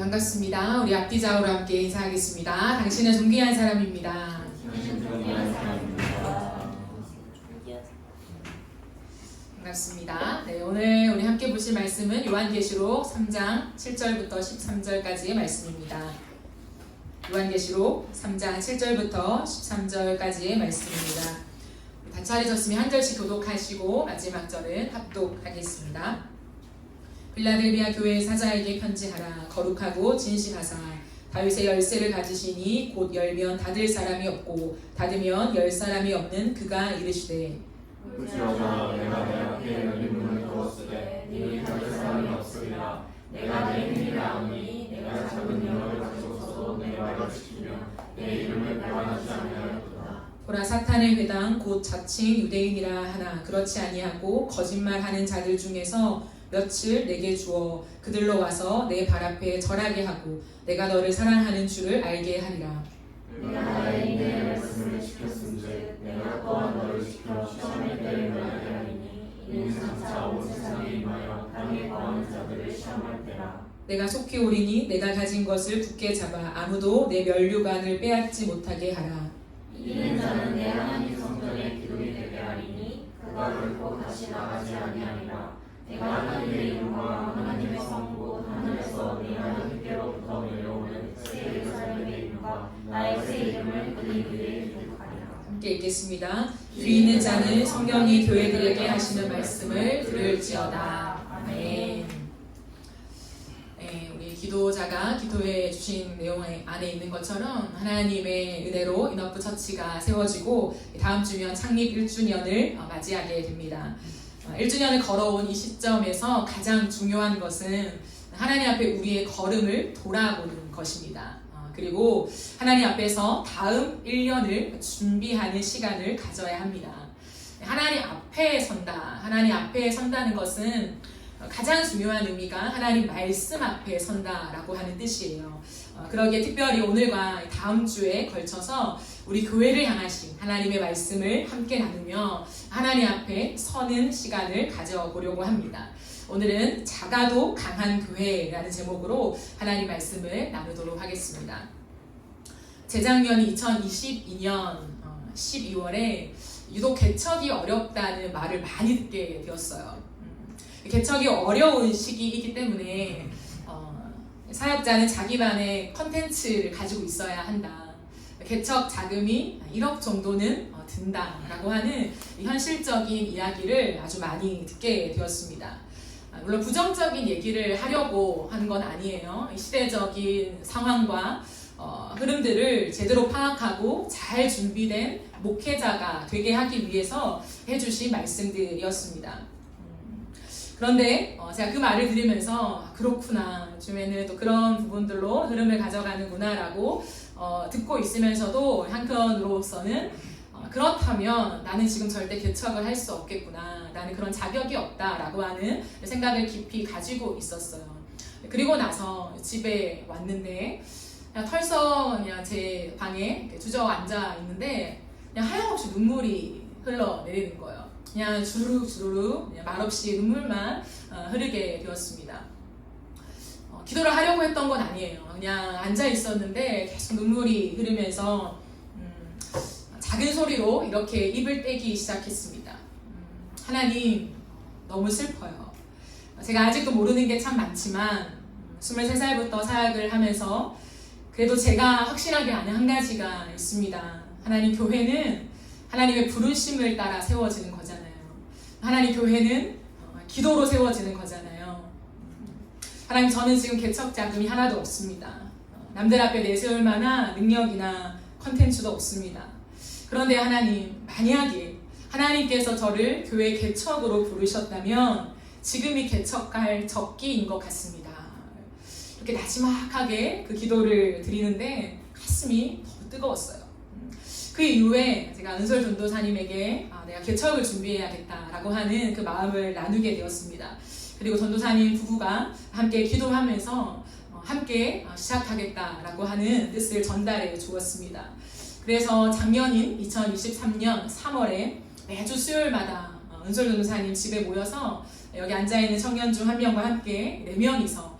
반갑습니다. 우리 앞뒤 좌우로 함께 인사하겠습니다. 당신은 존귀한 사람입니다. 반갑습니다. 네, 오늘 우리 함께 보실 말씀은 요한계시록 3장 7절부터 13절까지의 말씀입니다. 요한계시록 3장 7절부터 13절까지의 말씀입니다. 다 차례졌으면 한 절씩 교독하시고 마지막 절은 합독하겠습니다. 빌라델비아 교회 사자에게 편지하라. 거룩하고 진실하사 다윗의 열쇠를 가지시니 곧 열면 닫을 사람이 없고 닫으면 열 사람이 없는 그가 이르시되 부지런하라. 내가 내 앞에 열린 문을 두었으되 너희 닫을 사람이 없으리라. 내가 내 힘을 아오니 내가 작은 영역을 가지고서도 내 말을 지키며 내 이름을 배반하지 아니하였도다. 보라, 사탄의 회당 곧 자칭 유대인이라 하나 그렇지 아니하고 거짓말하는 자들 중에서 며칠 내게 주어 그들로 와서 내 발 앞에 절하게 하고 내가 너를 사랑하는 줄을 알게 하리라. 내가 나의 인내의 말씀을 지켰은즉 내가 또한 너를 지켜 시험의 때를 면하게 하리니 이는 장차 온 세상에 임하여 땅에 거하는 자들을 시험할 때라. 내가 속히 오리니 내가 가진 것을 굳게 잡아 아무도 내 면류관을 빼앗지 못하게 하라. 이기는 자는 내 하나님 성전의 기둥이 되게 하리니 그가 결코 다시 나가지 아니하리라. 내가 하나님의 이름과 하나님의 성부 하늘에서 네 하나님께로부터 내려오는 새 예루살렘의 이름과 나의 새 이름을 그들 위에 기록하리라. 함께 읽겠습니다. 귀 있는 자는 성령이 교회들에게 하시는 말씀을 들을지어다. 아멘. 네, 우리 기도자가 기도해 주신 내용 안에 있는 것처럼 하나님의 은혜로 인어프 처치가 세워지고 다음 주면 창립 1주년을 맞이하게 됩니다. 1주년을 걸어온 이 시점에서 가장 중요한 것은 하나님 앞에 우리의 걸음을 돌아보는 것입니다. 그리고 하나님 앞에서 다음 1년을 준비하는 시간을 가져야 합니다. 하나님 앞에 선다. 하나님 앞에 선다는 것은 가장 중요한 의미가 하나님 말씀 앞에 선다라고 하는 뜻이에요. 그러기에 특별히 오늘과 다음 주에 걸쳐서 우리 교회를 향하신 하나님의 말씀을 함께 나누며 하나님 앞에 서는 시간을 가져보려고 합니다. 오늘은 작아도 강한 교회라는 제목으로 하나님 말씀을 나누도록 하겠습니다. 재작년 2022년 12월에 유독 개척이 어렵다는 말을 많이 듣게 되었어요. 개척이 어려운 시기이기 때문에 사역자는 자기만의 컨텐츠를 가지고 있어야 한다. 개척 자금이 1억 정도는 든다라고 하는 현실적인 이야기를 아주 많이 듣게 되었습니다. 물론 부정적인 얘기를 하려고 하는 건 아니에요. 시대적인 상황과 흐름들을 제대로 파악하고 잘 준비된 목회자가 되게 하기 위해서 해주신 말씀들이었습니다. 그런데 제가 그 말을 들으면서 그렇구나, 요즘에는 또 그런 부분들로 흐름을 가져가는구나 라고 듣고 있으면서도 한편으로서는 그렇다면 나는 지금 절대 개척을 할 수 없겠구나, 나는 그런 자격이 없다라고 하는 생각을 깊이 가지고 있었어요. 그리고 나서 집에 왔는데 그냥 털썩 그냥 제 방에 주저앉아 있는데 그냥 하염없이 눈물이 흘러내리는 거예요. 그냥 주르륵 그냥 말없이 눈물만 흐르게 되었습니다. 기도를 하려고 했던 건 아니에요. 그냥 앉아 있었는데 계속 눈물이 흐르면서 작은 소리로 이렇게 입을 떼기 시작했습니다. 하나님, 너무 슬퍼요. 제가 아직도 모르는 게 참 많지만 23살부터 사역을 하면서 그래도 제가 확실하게 아는 한 가지가 있습니다. 하나님, 교회는 하나님의 부르심을 따라 세워지는 거잖아요. 하나님, 교회는 기도로 세워지는 거잖아요. 하나님, 저는 지금 개척 자금이 하나도 없습니다. 남들 앞에 내세울 만한 능력이나 컨텐츠도 없습니다. 그런데 하나님, 만약에 하나님께서 저를 교회 개척으로 부르셨다면 지금이 개척할 적기인 것 같습니다. 이렇게 나지막하게 그 기도를 드리는데 가슴이 더 뜨거웠어요. 그 이후에 제가 은솔 전도사님에게 내가 개척을 준비해야겠다라고 하는 그 마음을 나누게 되었습니다. 그리고 전도사님 부부가 함께 기도하면서 함께 시작하겠다라고 하는 뜻을 전달해 주었습니다. 그래서 작년인 2023년 3월에 매주 수요일마다 은솔 전도사님 집에 모여서 여기 앉아있는 청년 중 한 명과 함께 4명이서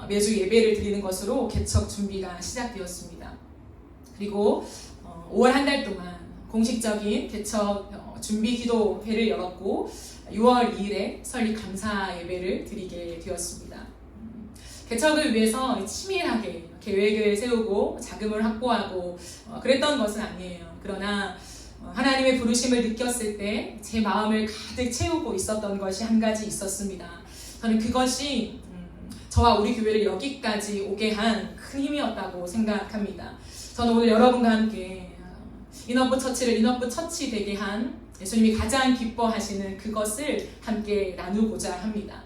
매주 예배를 드리는 것으로 개척 준비가 시작되었습니다. 그리고 5월 한 달 동안 공식적인 개척 준비 기도회를 열었고 6월 2일에 설립 감사 예배를 드리게 되었습니다. 개척을 위해서 치밀하게 계획을 세우고 자금을 확보하고 그랬던 것은 아니에요. 그러나 하나님의 부르심을 느꼈을 때 제 마음을 가득 채우고 있었던 것이 한 가지 있었습니다. 저는 그것이 저와 우리 교회를 여기까지 오게 한 큰 힘이었다고 생각합니다. 저는 오늘 여러분과 함께 인어프 처치를 인어프 처치 되게 한 예수님이 가장 기뻐하시는 그것을 함께 나누고자 합니다.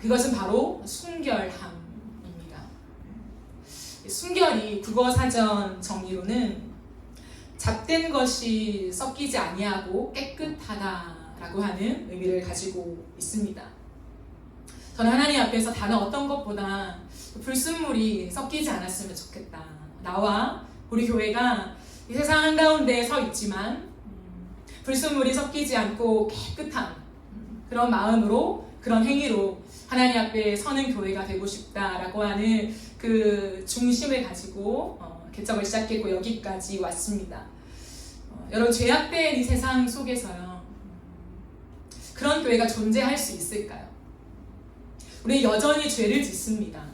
그것은 바로 순결함입니다. 순결이 국어사전 정의로는 잡된 것이 섞이지 아니하고 깨끗하다라고 하는 의미를 가지고 있습니다. 저는 하나님 앞에서 다른 어떤 것보다 불순물이 섞이지 않았으면 좋겠다. 나와 우리 교회가 이 세상 한가운데에 서 있지만 불순물이 섞이지 않고 깨끗한 그런 마음으로 그런 행위로 하나님 앞에 서는 교회가 되고 싶다라고 하는 그 중심을 가지고 개척을 시작했고 여기까지 왔습니다. 여러분 죄악된 이 세상 속에서요 그런 교회가 존재할 수 있을까요? 우리 여전히 죄를 짓습니다.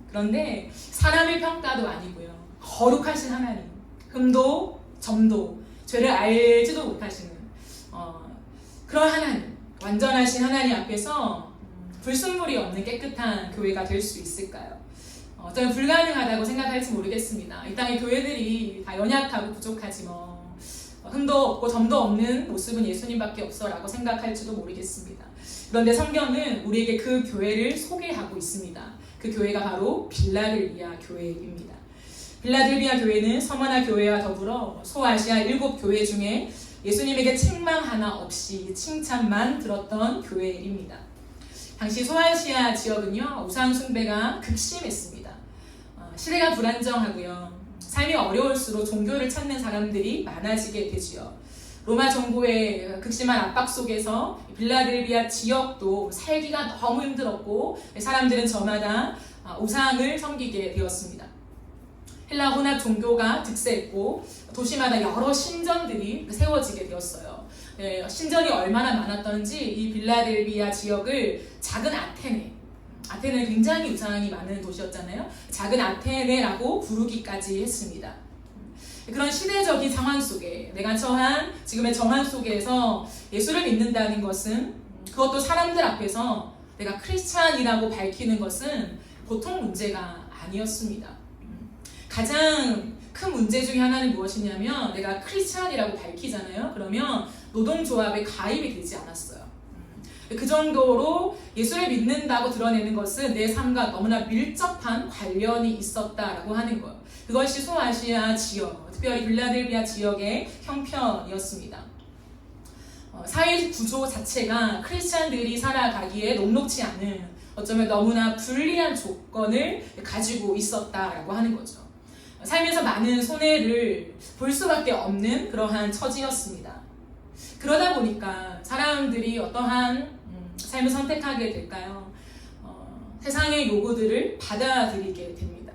그런데 사람의 평가도 아니고요 거룩하신 하나님, 흠도 점도 죄를 알지도 못하시는 그런 하나님, 완전하신 하나님 앞에서 불순물이 없는 깨끗한 교회가 될 수 있을까요? 저는 불가능하다고 생각할지 모르겠습니다. 이 땅의 교회들이 다 연약하고 부족하지 흠도 없고 점도 없는 모습은 예수님밖에 없어라고 생각할지도 모르겠습니다. 그런데 성경은 우리에게 그 교회를 소개하고 있습니다. 그 교회가 바로 빌라델비아 교회입니다. 빌라델비아 교회는 서머나 교회와 더불어 소아시아 7교회 중에 예수님에게 책망 하나 없이 칭찬만 들었던 교회입니다. 당시 소아시아 지역은요 우상 숭배가 극심했습니다. 시대가 불안정하고요 삶이 어려울수록 종교를 찾는 사람들이 많아지게 되지요. 로마 정부의 극심한 압박 속에서 빌라델비아 지역도 살기가 너무 힘들었고 사람들은 저마다 우상을 섬기게 되었습니다. 헬라 혼합 종교가 득세했고 도시마다 여러 신전들이 세워지게 되었어요. 신전이 얼마나 많았던지 이 빌라델비아 지역을 작은 아테네 굉장히 우상이 많은 도시였잖아요. 작은 아테네라고 부르기까지 했습니다. 그런 시대적인 상황 속에 내가 처한 지금의 정황 속에서 예수를 믿는다는 것은 그것도 사람들 앞에서 내가 크리스찬이라고 밝히는 것은 보통 문제가 아니었습니다. 가장 큰 문제 중에 하나는 무엇이냐면 내가 크리스찬이라고 밝히잖아요. 그러면 노동조합에 가입이 되지 않았어요. 그 정도로 예수를 믿는다고 드러내는 것은 내 삶과 너무나 밀접한 관련이 있었다라고 하는 거예요. 그것이 소아시아 지역, 특별히 빌라델비아 지역의 형편이었습니다. 사회 구조 자체가 크리스찬들이 살아가기에 녹록지 않은 어쩌면 너무나 불리한 조건을 가지고 있었다라고 하는 거죠. 살면서 많은 손해를 볼 수밖에 없는 그러한 처지였습니다. 그러다 보니까 사람들이 어떠한 삶을 선택하게 될까요? 세상의 요구들을 받아들이게 됩니다.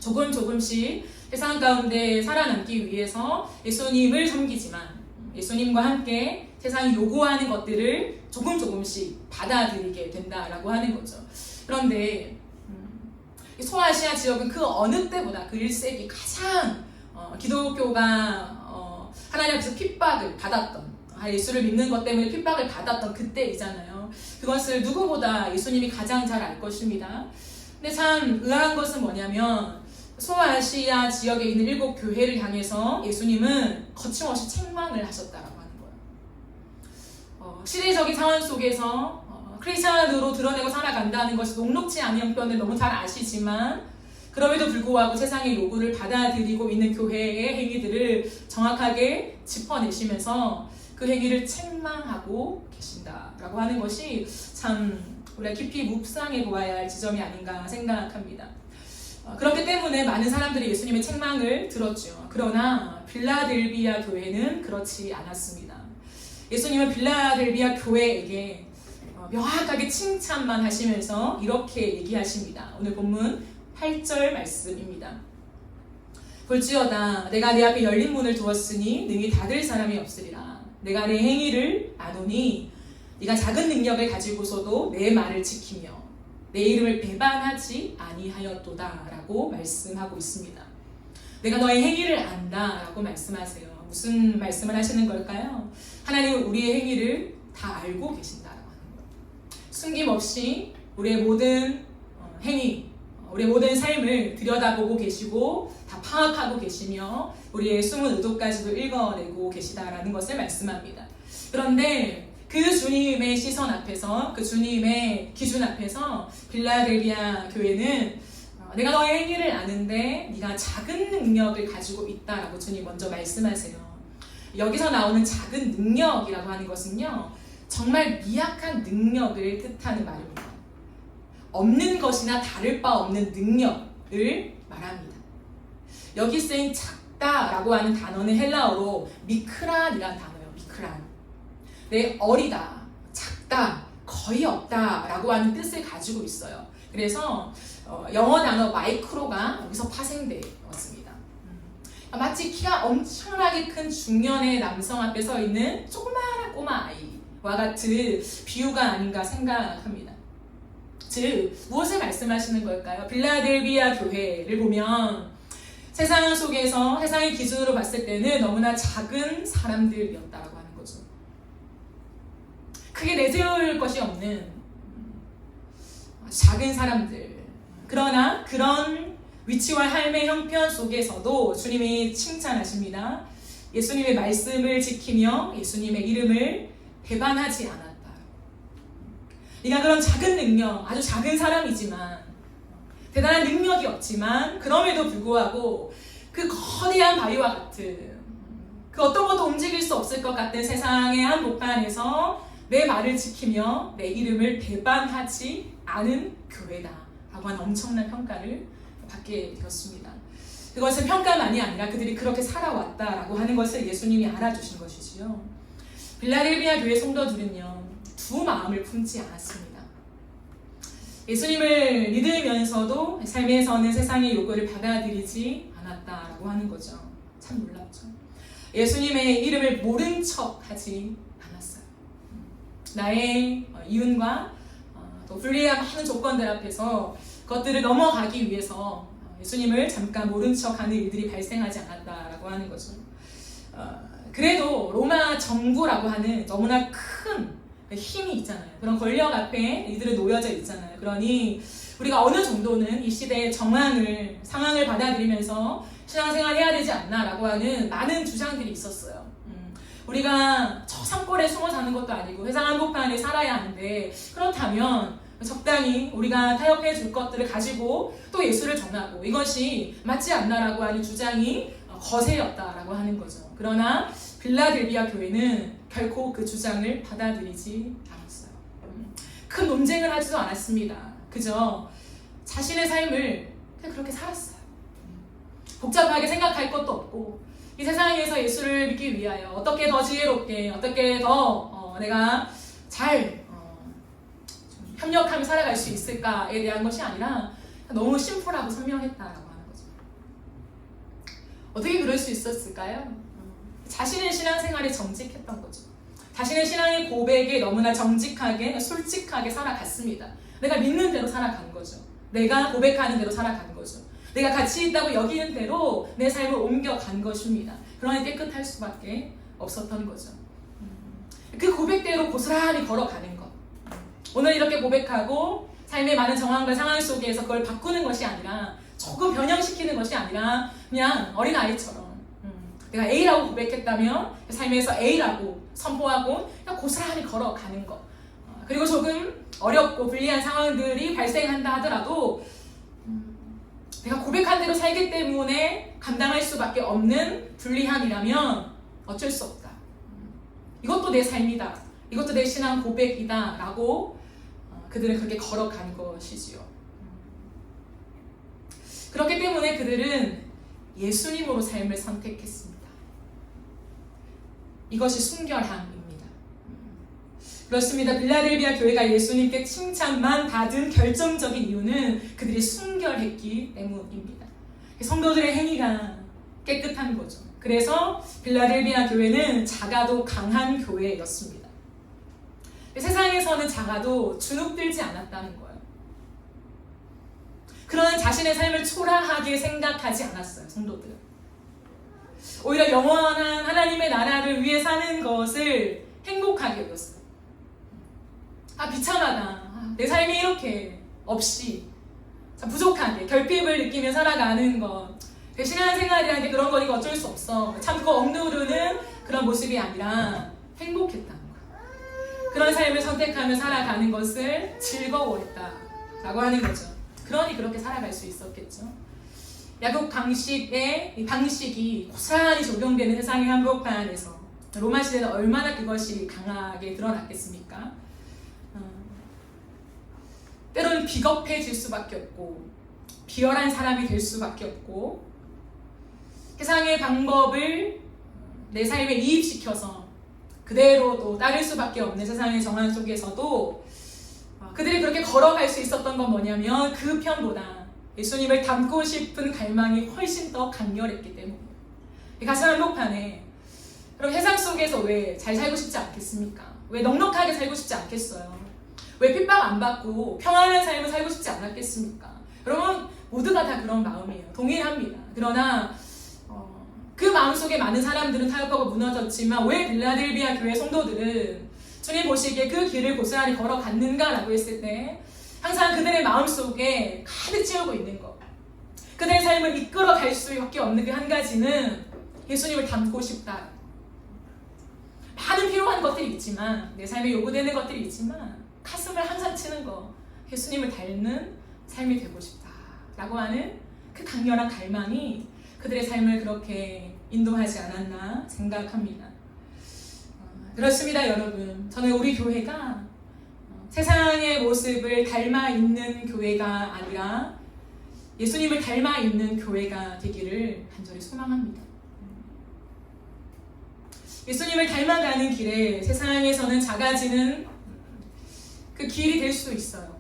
조금씩 세상 가운데 살아남기 위해서 예수님을 섬기지만 예수님과 함께 세상이 요구하는 것들을 조금씩 받아들이게 된다라고 하는 거죠. 그런데 소아시아 지역은 그 어느 때보다 그 1세기 가장 기독교가 하나님 앞에서 핍박을 받았던 예수를 믿는 것 때문에 핍박을 받았던 그때이잖아요. 그것을 누구보다 예수님이 가장 잘 알 것입니다. 근데 참 의아한 것은 뭐냐면 소아시아 지역에 있는 7교회를 향해서 예수님은 거침없이 책망을 하셨다라고 하는 거예요. 시대적인 상황 속에서 크리스찬으로 드러내고 살아간다는 것이 녹록지 않은 형편을 너무 잘 아시지만 그럼에도 불구하고 세상의 요구를 받아들이고 있는 교회의 행위들을 정확하게 짚어내시면서 그 행위를 책망하고 계신다라고 하는 것이 참 우리가 깊이 묵상해 보아야 할 지점이 아닌가 생각합니다. 그렇기 때문에 많은 사람들이 예수님의 책망을 들었죠. 그러나 빌라델비아 교회는 그렇지 않았습니다. 예수님은 빌라델비아 교회에게 명확하게 칭찬만 하시면서 이렇게 얘기하십니다. 오늘 본문 8절 말씀입니다. 볼지어다 내가 내 앞에 열린 문을 두었으니 능히 닫을 사람이 없으리라. 내가 내 행위를 아노니 네가 작은 능력을 가지고서도 내 말을 지키며 내 이름을 배반하지 아니하였도다 라고 말씀하고 있습니다. 내가 너의 행위를 안다 라고 말씀하세요. 무슨 말씀을 하시는 걸까요? 하나님은 우리의 행위를 다 알고 계신다라고 하는 거예요. 숨김없이 우리의 모든 행위, 우리의 모든 삶을 들여다보고 계시고 다 파악하고 계시며 우리의 숨은 의도까지도 읽어내고 계시다라는 것을 말씀합니다. 그런데 그 주님의 시선 앞에서, 그 주님의 기준 앞에서 빌라델비아 교회는 내가 너의 행위를 아는데 네가 작은 능력을 가지고 있다라고 주님 먼저 말씀하세요. 여기서 나오는 작은 능력이라고 하는 것은요, 정말 미약한 능력을 뜻하는 말입니다. 없는 것이나 다를 바 없는 능력을 말합니다. 여기 쓰인 작다라고 하는 단어는 헬라어로 미크란이라는 단어예요. 미크란. 어리다, 작다, 거의 없다 라고 하는 뜻을 가지고 있어요. 그래서 영어 단어 마이크로가 여기서 파생되었습니다. 마치 키가 엄청나게 큰 중년의 남성 앞에 서 있는 조그마한 꼬마 아이와 같은 비유가 아닌가 생각합니다. 즉, 무엇을 말씀하시는 걸까요? 빌라델비아 교회를 보면 세상 속에서 세상의 기준으로 봤을 때는 너무나 작은 사람들이었다고 하는 거죠. 크게 내세울 것이 없는 작은 사람들. 그러나 그런 위치와 삶의 형편 속에서도 주님이 칭찬하십니다. 예수님의 말씀을 지키며 예수님의 이름을 배반하지 않았다. 네가 그런 작은 능력, 아주 작은 사람이지만, 대단한 능력이 없지만 그럼에도 불구하고 그 거대한 바위와 같은, 그 어떤 것도 움직일 수 없을 것 같은 세상의 한복판에서 내 말을 지키며 내 이름을 배반하지 않은 교회다 라고 하는 엄청난 평가를 받게 되었습니다. 그것은 평가만이 아니라 그들이 그렇게 살아왔다라고 하는 것을 예수님이 알아주신 것이지요. 빌라델비아 교회 성도들은요, 두 마음을 품지 않았습니다. 예수님을 믿으면서도 삶에서는 세상의 요구를 받아들이지 않았다라고 하는 거죠. 참 놀랍죠. 예수님의 이름을 모른 척 하지 않았어요. 나의 이윤과 또 불리한 많은 조건들 앞에서 그것들을 넘어가기 위해서 예수님을 잠깐 모른 척하는 일들이 발생하지 않았다라고 하는 거죠. 그래도 로마 정부라고 하는 너무나 큰 힘이 있잖아요. 그런 권력 앞에 이들은 놓여져 있잖아요. 그러니 우리가 어느 정도는 이 시대의 상황을 받아들이면서 신앙생활 해야 되지 않나라고 하는 많은 주장들이 있었어요. 우리가 저 산골에 숨어 사는 것도 아니고 세상 한복판에 살아야 하는데, 그렇다면 적당히 우리가 타협해 줄 것들을 가지고 또 예수를 전하고, 이것이 맞지 않나라고 하는 주장이 거세였다라고 하는 거죠. 그러나 빌라델비아 교회는 결코 그 주장을 받아들이지 않았어요. 큰 논쟁을 하지도 않았습니다. 그저 자신의 삶을 그냥 그렇게 살았어요. 복잡하게 생각할 것도 없고, 이 세상에서 예수를 믿기 위하여 어떻게 더 지혜롭게, 어떻게 더 내가 잘 협력하며 살아갈 수 있을까에 대한 것이 아니라 너무 심플하고 선명했다라고 하는 거죠. 어떻게 그럴 수 있었을까요? 자신의 신앙생활에 정직했던 거죠. 자신의 신앙의 고백에 너무나 정직하게, 솔직하게 살아갔습니다. 내가 믿는 대로 살아간 거죠. 내가 고백하는 대로 살아간 거죠. 내가 가치 있다고 여기는 대로 내 삶을 옮겨간 것입니다. 그러니 깨끗할 수밖에 없었던 거죠. 그 고백대로 고스란히 걸어가는 것. 오늘 이렇게 고백하고 삶의 많은 정황과 상황 속에서 그걸 바꾸는 것이 아니라, 조금 변형시키는 것이 아니라 그냥 어린아이처럼 내가 A라고 고백했다면 삶에서 A라고 선포하고 그냥 고스란히 걸어가는 것. 그리고 조금 어렵고 불리한 상황들이 발생한다 하더라도 내가 고백한 대로 살기 때문에 감당할 수밖에 없는 불리함이라면 어쩔 수 없다. 이것도 내 삶이다. 이것도 내 신앙 고백이다 라고 그들은 그렇게 걸어간 것이지요. 그렇기 때문에 그들은 예수님으로 삶을 선택했습니다. 이것이 순결함입니다. 그렇습니다. 빌라델비아 교회가 예수님께 칭찬만 받은 결정적인 이유는 그들이 순결했기 때문입니다. 성도들의 행위가 깨끗한 거죠. 그래서 빌라델비아 교회는 작아도 강한 교회였습니다. 세상에서는 작아도 주눅들지 않았다는 거예요. 그런 자신의 삶을 초라하게 생각하지 않았어요, 성도들은. 오히려 영원한 하나님의 나라를 위해 사는 것을 행복하게 여겼어요. 비참하다. 내 삶이 이렇게 없이 부족하게 결핍을 느끼며 살아가는 것. 신앙생활이라는 게 그런 거니까 어쩔 수 없어. 참 그거 억누르는 그런 모습이 아니라 행복했다는 거예요. 그런 삶을 선택하며 살아가는 것을 즐거워했다라고 하는 거죠. 그러니 그렇게 살아갈 수 있었겠죠. 야곱 방식의 방식이 고스란히 적용되는 세상의 한복판 안에서 로마 시대는 얼마나 그것이 강하게 드러났겠습니까? 때로는 비겁해질 수밖에 없고 비열한 사람이 될 수밖에 없고 세상의 방법을 내 삶에 이입시켜서 그대로 또 따를 수밖에 없는 세상의 정황 속에서도 그들이 그렇게 걸어갈 수 있었던 건 뭐냐면 그 편보다 예수님을 닮고 싶은 갈망이 훨씬 더 강렬했기 때문이에요. 가슴 한복판에 그럼 세상 속에서 왜 잘 살고 싶지 않겠습니까? 왜 넉넉하게 살고 싶지 않겠어요? 왜 핍박 안 받고 평안한 삶을 살고 싶지 않았겠습니까? 여러분 모두가 다 그런 마음이에요. 동일합니다. 그러나 그 마음속에 많은 사람들은 타협하고 무너졌지만 왜 빌라델비아 교회 성도들은 주님 보시기에 그 길을 고스란히 걸어갔는가라고 했을 때 항상 그들의 마음속에 가득 채우고 있는 것, 그들의 삶을 이끌어갈 수밖에 없는 그 한 가지는 예수님을 닮고 싶다. 많은 필요한 것들이 있지만 내 삶에 요구되는 것들이 있지만 가슴을 항상 치는 거, 예수님을 닮는 삶이 되고 싶다라고 하는 그 강렬한 갈망이 그들의 삶을 그렇게 인도하지 않았나 생각합니다. 그렇습니다, 여러분. 저는 우리 교회가 세상의 모습을 닮아 있는 교회가 아니라 예수님을 닮아 있는 교회가 되기를 간절히 소망합니다. 예수님을 닮아가는 길에 세상에서는 작아지는 그 길이 될 수도 있어요.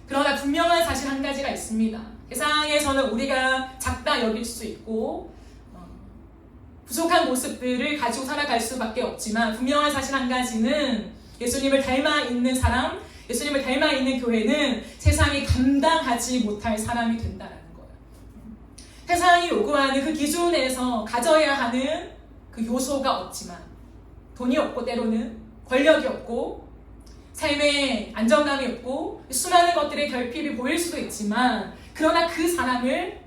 그러나 분명한 사실 한 가지가 있습니다. 세상에서는 우리가 작다 여길 수 있고 부족한 모습들을 가지고 살아갈 수밖에 없지만 분명한 사실 한 가지는 예수님을 닮아 있는 사람, 예수님을 닮아 있는 교회는 세상이 감당하지 못할 사람이 된다는 거예요. 세상이 요구하는 그 기준에서 가져야 하는 그 요소가 없지만 돈이 없고 때로는 권력이 없고 삶에 안정감이 없고 수많은 것들의 결핍이 보일 수도 있지만 그러나 그 사람을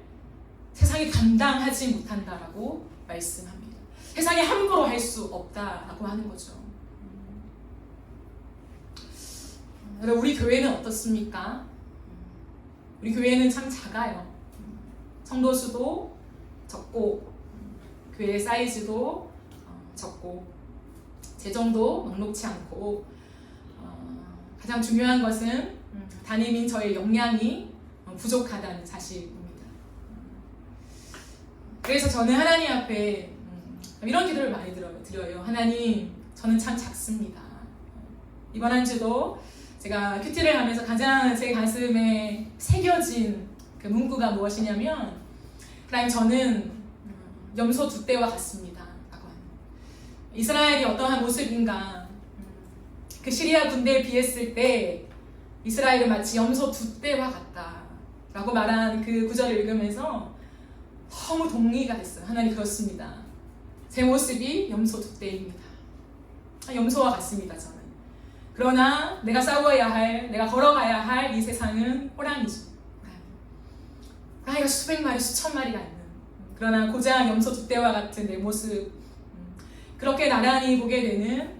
세상이 감당하지 못한다라고 말씀합니다. 세상이 함부로 할 수 없다라고 하는 거죠. 우리 교회는 어떻습니까? 우리 교회는 참 작아요. 성도 수도 적고 교회 사이즈도 적고 재정도 넉넉치 않고 가장 중요한 것은 담임인 저의 역량이 부족하다는 사실입니다. 그래서 저는 하나님 앞에 이런 기도를 많이 드려요. 하나님, 저는 참 작습니다. 이번 한 주도 제가 큐티를 하면서 가장 제 가슴에 새겨진 그 문구가 무엇이냐면 하나님, 저는 염소 두 떼와 같습니다. 라고 하는. 이스라엘이 어떠한 모습인가, 그 시리아 군대에 비했을 때 이스라엘은 마치 염소 두 떼와 같다 라고 말한 그 구절을 읽으면서 너무 동의가 됐어요. 하나님, 그렇습니다. 제 모습이 염소 두 떼입니다. 염소와 같습니다, 저는. 그러나 내가 싸워야 할, 내가 걸어가야 할 이 세상은 호랑이죠. 호랑이가 수백 마리, 수천 마리가 있는, 그러나 고작 염소 두 떼와 같은 내 모습, 그렇게 나란히 보게 되는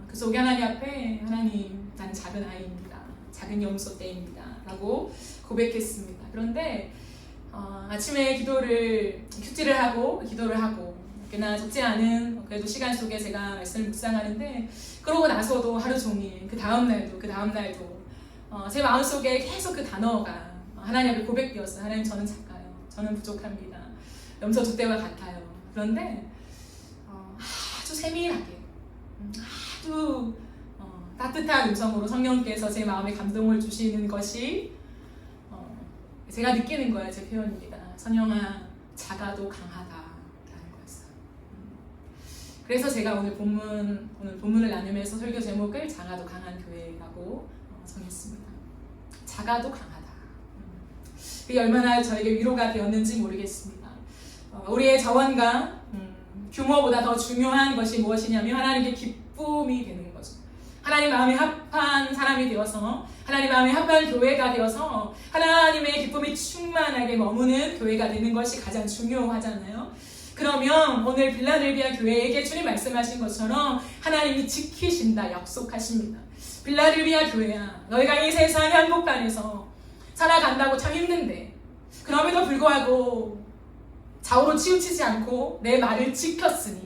그 속에 하나님 앞에, 하나님, 나는 작은 아이입니다. 작은 염소 떼입니다. 라고 고백했습니다. 그런데 아침에 큐티를 하고 기도를 하고 꽤나 적지 않은 그래도 시간 속에 제가 말씀을 묵상하는데, 그러고 나서도 하루 종일 그 다음 날도 제 마음속에 계속 그 단어가 하나님 앞에 고백되었어요. 하나님, 저는 작아요. 저는 부족합니다. 염소 두 떼와 같아요. 그런데 아주 세밀하게, 아주 따뜻한 음성으로 성령께서 제 마음에 감동을 주시는 것이 제가 느끼는 거야. 제 표현입니다. 선영아, 작아도 강하다라는 거였어요. 그래서 제가 오늘 본문을 나누면서 설교 제목을 작아도 강한 교회라고 정했습니다. 작아도 강하다. 그게 얼마나 저에게 위로가 되었는지 모르겠습니다. 우리의 자원과 규모보다 더 중요한 것이 무엇이냐면 하나님께 기쁨이 되는 거죠. 하나님 마음에 합한 사람이 되어서, 하나님 마음에 합한 교회가 되어서 하나님의 기쁨이 충만하게 머무는 교회가 되는 것이 가장 중요하잖아요. 그러면 오늘 빌라델비아 교회에게 주님 말씀하신 것처럼 하나님이 지키신다 약속하십니다. 빌라델비아 교회야, 너희가 이 세상의 한복판에서 살아간다고 참 힘든데 그럼에도 불구하고 좌우로 치우치지 않고 내 말을 지켰으니,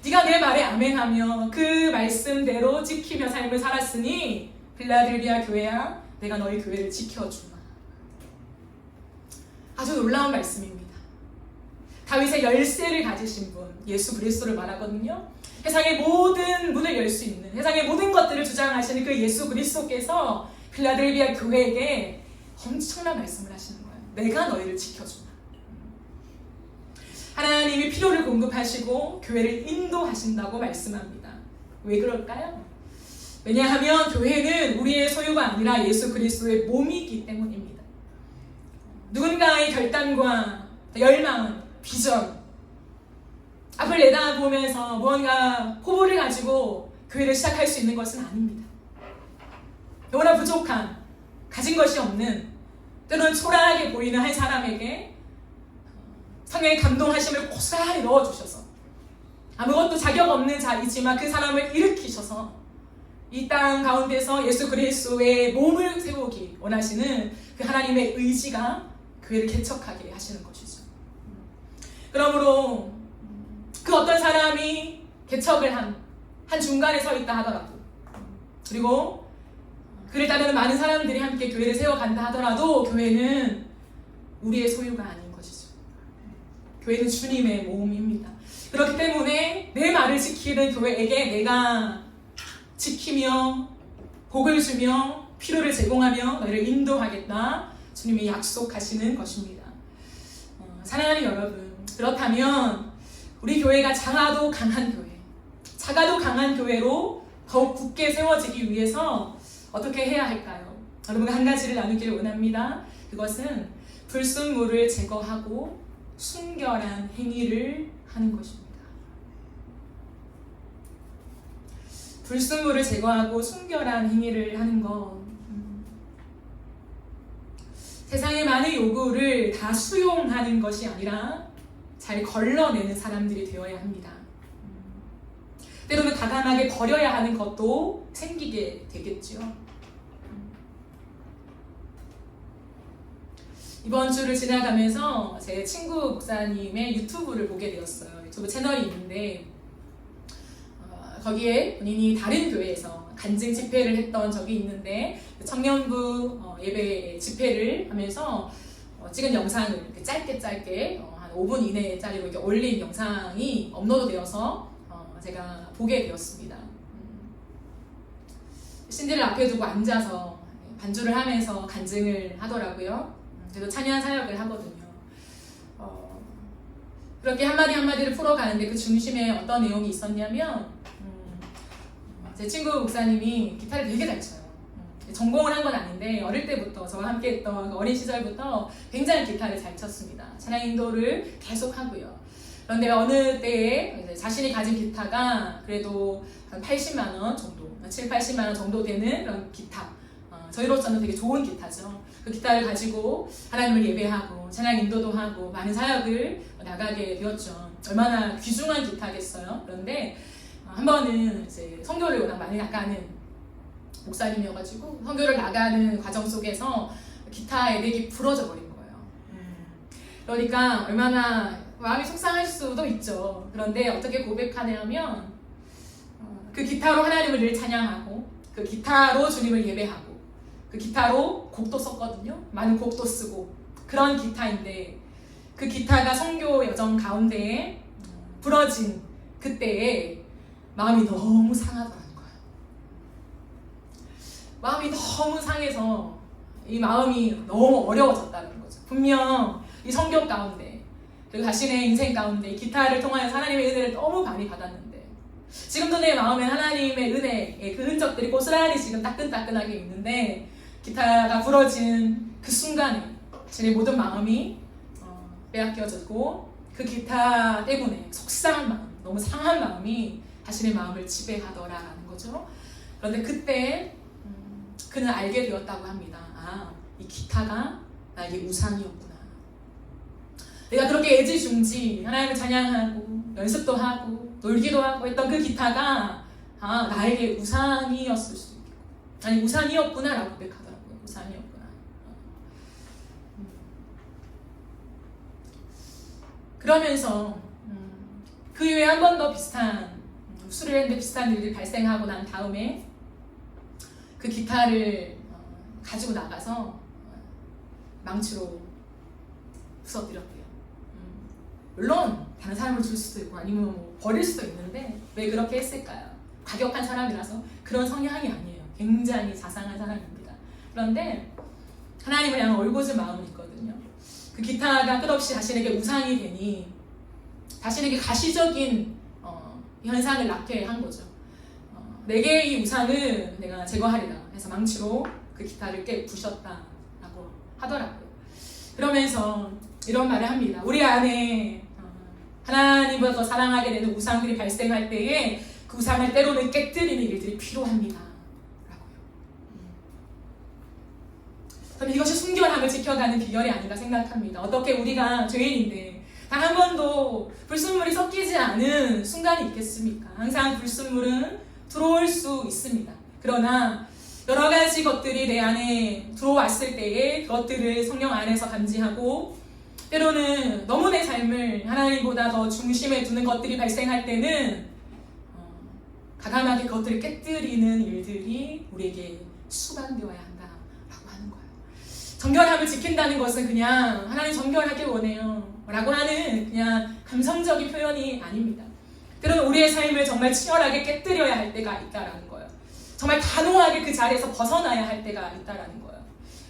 네가 내 말에 아멘하며 그 말씀대로 지키며 삶을 살았으니 빌라델비아 교회야, 내가 너희 교회를 지켜주마. 아주 놀라운 말씀입니다. 다윗의 열쇠를 가지신 분, 예수 그리스도를 말하거든요. 세상의 모든 문을 열 수 있는, 세상의 모든 것들을 주장하시는 그 예수 그리스도께서 빌라델비아 교회에게 엄청난 말씀을 하시는 거예요. 내가 너희를 지켜주마. 하나님이 필요를 공급하시고 교회를 인도하신다고 말씀합니다. 왜 그럴까요? 왜냐하면 교회는 우리의 소유가 아니라 예수 그리스도의 몸이기 때문입니다. 누군가의 결단과 열망, 비전, 앞을 내다보면서 무언가 포부를 가지고 교회를 시작할 수 있는 것은 아닙니다. 너무나 부족한, 가진 것이 없는, 때로는 초라하게 보이는 한 사람에게 성령의 감동하심을 고스란히 넣어주셔서 아무것도 자격 없는 자이지만 그 사람을 일으키셔서 이 땅 가운데서 예수 그리스도의 몸을 세우기 원하시는 그 하나님의 의지가 교회를 개척하게 하시는 것이죠. 그러므로 그 어떤 사람이 개척을 한 중간에 서 있다 하더라도, 그리고 그를 따르는 많은 사람들이 함께 교회를 세워간다 하더라도 교회는 우리의 소유가 아닌 것이죠. 교회는 주님의 몸입니다. 그렇기 때문에 내 말을 지키는 교회에게 내가 지키며 복을 주며 필요를 제공하며 너희를 인도하겠다, 주님이 약속하시는 것입니다. 사랑하는 여러분, 그렇다면 우리 교회가 작아도 강한 교회, 작아도 강한 교회로 더욱 굳게 세워지기 위해서 어떻게 해야 할까요? 여러분과 한 가지를 나누기를 원합니다. 그것은 불순물을 제거하고 순결한 행위를 하는 것입니다. 불순물을 제거하고 순결한 행위를 하는 것, 세상의 많은 요구를 다 수용하는 것이 아니라 잘 걸러내는 사람들이 되어야 합니다. 때로는 과감하게 버려야 하는 것도 생기게 되겠죠. 이번 주를 지나가면서 제 친구 목사님의 유튜브를 보게 되었어요. 유튜브 채널이 있는데 거기에 본인이 다른 교회에서 간증 집회를 했던 적이 있는데 청년부 예배 집회를 하면서 찍은 영상을 이렇게 짧게 한 5분 이내짜리로 이렇게 올린 영상이 업로드되어서 제가 보게 되었습니다. 신디를 앞에 두고 앉아서 반주를 하면서 간증을 하더라고요. 그래도 찬양 사역을 하거든요. 그렇게 한마디 한마디를 풀어가는데 그 중심에 어떤 내용이 있었냐면 제 친구 목사님이 기타를 되게 잘 쳐요. 전공을 한 건 아닌데 어릴 때부터 저와 함께 했던 어린 시절부터 굉장히 기타를 잘 쳤습니다. 찬양 인도를 계속 하고요. 그런데 어느 때에 자신이 가진 기타가 그래도 한 80만 원 정도, 7, 80만 원 정도 되는 그런 기타, 저희로서는 되게 좋은 기타죠. 그 기타를 가지고 하나님을 예배하고 찬양 인도도 하고 많은 사역을 나가게 되었죠. 얼마나 귀중한 기타겠어요. 그런데 한 번은 이제 선교를 워낙 많이 나가는 목사님이어가지고 선교를 나가는 과정 속에서 기타의 넥이 부러져 버린 거예요. 그러니까 얼마나 마음이 속상할 수도 있죠. 그런데 어떻게 고백하냐면 그 기타로 하나님을 늘 찬양하고 그 기타로 주님을 예배하고 그 기타로 곡도 썼거든요. 많은 곡도 쓰고 그런 기타인데 그 기타가 선교 여정 가운데에 부러진 그때에 마음이 너무 상하더라는 거예요. 마음이 너무 상해서 이 마음이 너무 어려워졌다는 거죠. 분명 이 성경 가운데 그리고 자신의 인생 가운데 기타를 통하여 하나님의 은혜를 너무 많이 받았는데 지금도 내 마음에 하나님의 은혜의 그 흔적들이 고스란히 지금 따끈따끈하게 있는데 기타가 부러진 그 순간에 제 모든 마음이 빼앗겨졌고 그 기타 때문에 속상한 마음, 너무 상한 마음이 자신의 마음을 지배하더라라는 거죠. 그런데 그때 그는 알게 되었다고 합니다. 아, 이 기타가 나에게 우상이었구나. 내가 그렇게 애지중지 하나님을 찬양하고 연습도 하고 놀기도 하고 했던 그 기타가 나에게 우상이었을 수도 있고 아니 우상이었구나 라고 고백하더라고요. 우상이었구나. 그러면서 그 이후에 한 번 더 비슷한 술을 했는데 비슷한 일이 발생하고 난 다음에 그 기타를 가지고 나가서 망치로 부서뜨렸대요. 물론 다른 사람을 줄 수도 있고 아니면 뭐 버릴 수도 있는데 왜 그렇게 했을까요? 과격한 사람이라서 그런 성향이 아니에요. 굉장히 자상한 사람입니다. 그런데 하나님을 향한 올곧은 마음이 있거든요. 그 기타가 끝없이 자신에게 우상이 되니 자신에게 가시적인 현상을 낳게 한 거죠. 내게 이 우상을 내가 제거하리라 해서 망치로 그 기타를 깨 부셨다라고 하더라고요. 그러면서 이런 말을 합니다. 우리 안에 하나님보다 더 사랑하게 되는 우상들이 발생할 때에 그 우상을 때로는 깨뜨리는 일들이 필요합니다. 라고요. 저는 이것이 순결함을 지켜가는 비결이 아닌가 생각합니다. 어떻게 우리가 죄인인데 단 한 번도 불순물이 섞이지 않은 순간이 있겠습니까? 항상 불순물은 들어올 수 있습니다. 그러나 여러 가지 것들이 내 안에 들어왔을 때에 그것들을 성령 안에서 감지하고 때로는 너무 내 삶을 하나님보다 더 중심에 두는 것들이 발생할 때는 과감하게 그것들을 깨뜨리는 일들이 우리에게 수반되어야 한다라고 하는 거예요. 정결함을 지킨다는 것은 그냥 하나님 정결하게 원해요 라고 하는 그냥 감성적인 표현이 아닙니다. 때로는 우리의 삶을 정말 치열하게 깨뜨려야 할 때가 있다라는 거예요. 정말 단호하게 그 자리에서 벗어나야 할 때가 있다라는 거예요.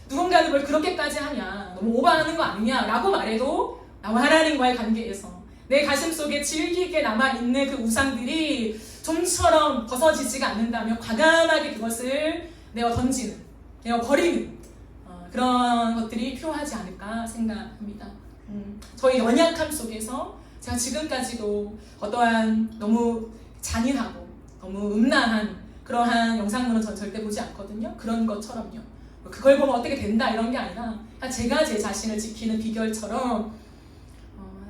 누군가는 뭘 그렇게까지 하냐, 너무 오버하는 거 아니냐라고 말해도 나와 하나님과의 관계에서 내 가슴 속에 질기게 남아있는 그 우상들이 좀처럼 벗어지지가 않는다면 과감하게 그것을 내어 던지는, 내어 버리는 그런 것들이 필요하지 않을까 생각합니다. 저희 연약함 속에서 제가 지금까지도 어떠한 너무 잔인하고 너무 음란한 그러한 영상물은 전 절대 보지 않거든요. 그런 것처럼요. 그걸 보면 어떻게 된다 이런 게 아니라 제가 제 자신을 지키는 비결처럼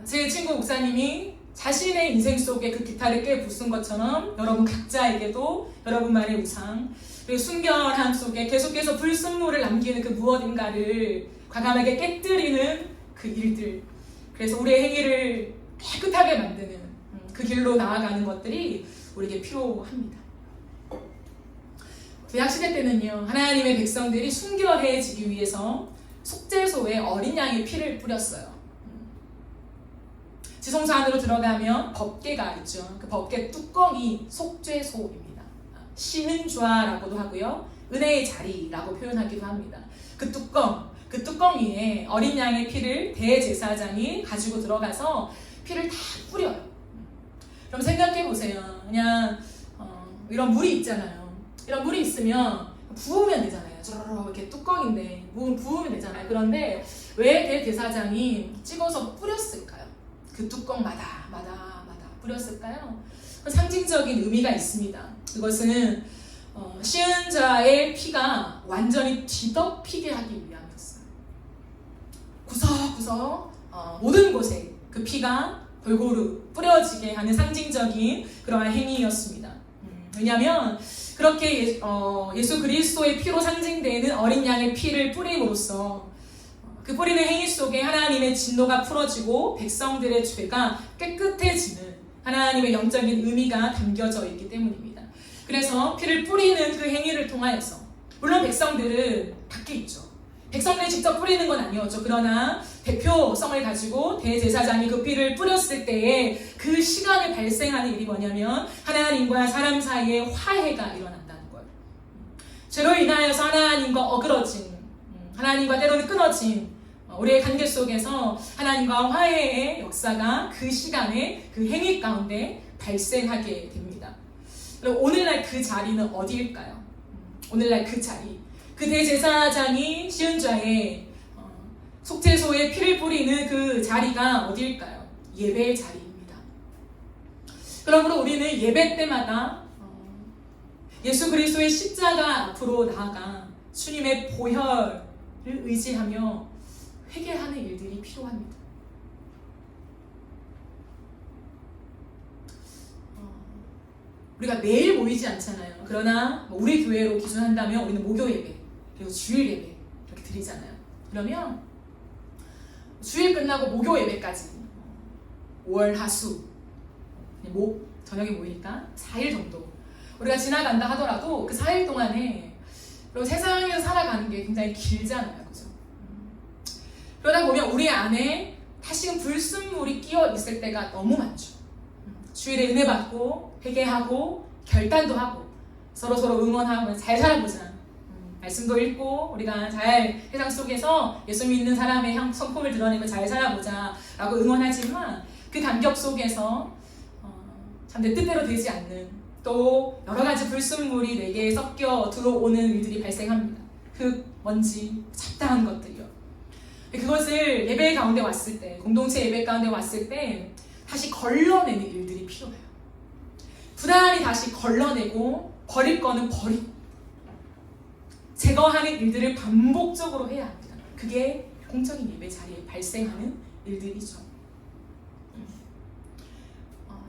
제 친구 목사님이 자신의 인생 속에 그 기타를 깨 부순 것처럼 여러분 각자에게도 여러분만의 우상 그리고 순결함 속에 계속해서 불순물을 남기는 그 무엇인가를 과감하게 깨뜨리는 그 일들 그래서 우리의 행위를 깨끗하게 만드는 그 길로 나아가는 것들이 우리에게 필요합니다. 구약시대 때는요 하나님의 백성들이 순결해지기 위해서 속죄소에 어린 양의 피를 뿌렸어요. 지성소 안으로 들어가면 법궤가 있죠. 그 법궤 뚜껑이 속죄소입니다. 신은좌라고도 하고요 은혜의 자리라고 표현하기도 합니다. 그 뚜껑 위에 어린 양의 피를 대제사장이 가지고 들어가서 피를 다 뿌려요. 그럼 생각해 보세요. 그냥 이런 물이 있잖아요. 이런 물이 있으면 부으면 되잖아요. 저러러 이렇게 뚜껑인데 부으면 되잖아요. 그런데 왜 대제사장이 찍어서 뿌렸을까요? 그 뚜껑마다 뿌렸을까요? 상징적인 의미가 있습니다. 그것은 시은자의 피가 완전히 뒤덮이게 하기 위함이었어요. 구석구석 모든 곳에 그 피가 골고루 뿌려지게 하는 상징적인 그러한 행위였습니다. 왜냐하면 그렇게 예수 그리스도의 피로 상징되는 어린 양의 피를 뿌림으로써 그 뿌리는 행위 속에 하나님의 진노가 풀어지고 백성들의 죄가 깨끗해지는 하나님의 영적인 의미가 담겨져 있기 때문입니다. 그래서 피를 뿌리는 그 행위를 통하여서 물론 백성들은 밖에 있죠. 백성들이 직접 뿌리는 건 아니었죠. 그러나 대표성을 가지고 대제사장이 그 피를 뿌렸을 때에 그 시간에 발생하는 일이 뭐냐면 하나님과 사람 사이에 화해가 일어난다는 거예요. 죄로 인하여서 하나님과 어그러진, 하나님과 때로는 끊어진 우리의 관계 속에서 하나님과 화해의 역사가 그 시간에 그 행위 가운데 발생하게 됩니다. 그럼 오늘날 그 자리는 어디일까요? 오늘날 그 자리, 그 대제사장이 시은좌에 속죄소에 피를 뿌리는 그 자리가 어디일까요? 예배의 자리입니다. 그러므로 우리는 예배 때마다 예수 그리스도의 십자가 앞으로 나아가 주님의 보혈을 의지하며 회개하는 일들이 필요합니다. 우리가 매일 모이지 않잖아요. 그러나 우리 교회로 기준한다면 우리는 목요 예배 그리고 주일 예배 이렇게 드리잖아요. 그러면 주일 끝나고 목요 예배까지 5월 하수 저녁에 모이니까 4일 정도 우리가 지나간다 하더라도 그 4일 동안에 그리고 세상에서 살아가는 게 굉장히 길잖아요. 그죠? 그러다 보면 우리 안에 다시금 불순물이 끼어 있을 때가 너무 많죠. 주일에 은혜 받고 회개하고 결단도 하고 서로 응원하고 잘 살아보자. 말씀도 읽고 우리가 잘 세상 속에서 예수 믿는 사람의 성품을 드러내며 잘 살아보자 라고 응원하지만 그 간격 속에서 참 내 뜻대로 되지 않는 또 여러 가지 불순물이 내게 섞여 들어오는 일들이 발생합니다. 먼지, 잡다한 것들이요. 그것을 예배 가운데 왔을 때, 공동체 예배 가운데 왔을 때 다시 걸러내는 일들이 필요해요. 부단히 다시 걸러내고 버릴 거는 버리고 제거하는 일들을 반복적으로 해야 합니다. 그게 공적인 예배 자리에 발생하는 일들이죠.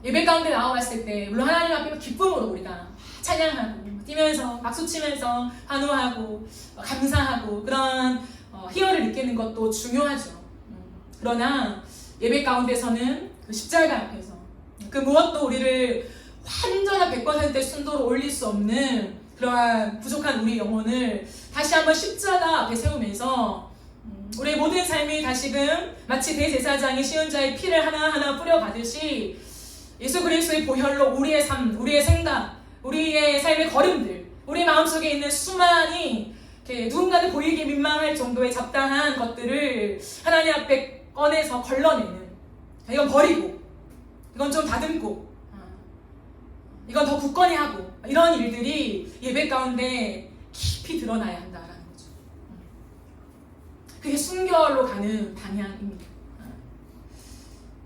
예배 가운데 나와봤을 때 물론 하나님 앞에 기쁨으로 우리가 찬양하고 뛰면서 박수치면서 환호하고 감사하고 그런 희열을 느끼는 것도 중요하죠. 그러나 예배 가운데서는 그 십자가 앞에서 그 무엇도 우리를 완전한 100% 순도로 올릴 수 없는 그러한 부족한 우리 영혼을 다시 한번 십자가 앞에 세우면서 우리의 모든 삶이 다시금 마치 대제사장이 시은자의 피를 하나하나 뿌려가듯이 예수 그리스도의 보혈로 우리의 삶, 우리의 생각, 우리의 삶의 걸음들, 우리 마음속에 있는 수많이 누군가는 보이기 민망할 정도의 잡다한 것들을 하나님 앞에 꺼내서 걸러내는, 이건 버리고 이건 좀 다듬고 이건 더 굳건히 하고 이런 일들이 예배 가운데 깊이 드러나야 한다라는 거죠. 그게 순결로 가는 방향입니다.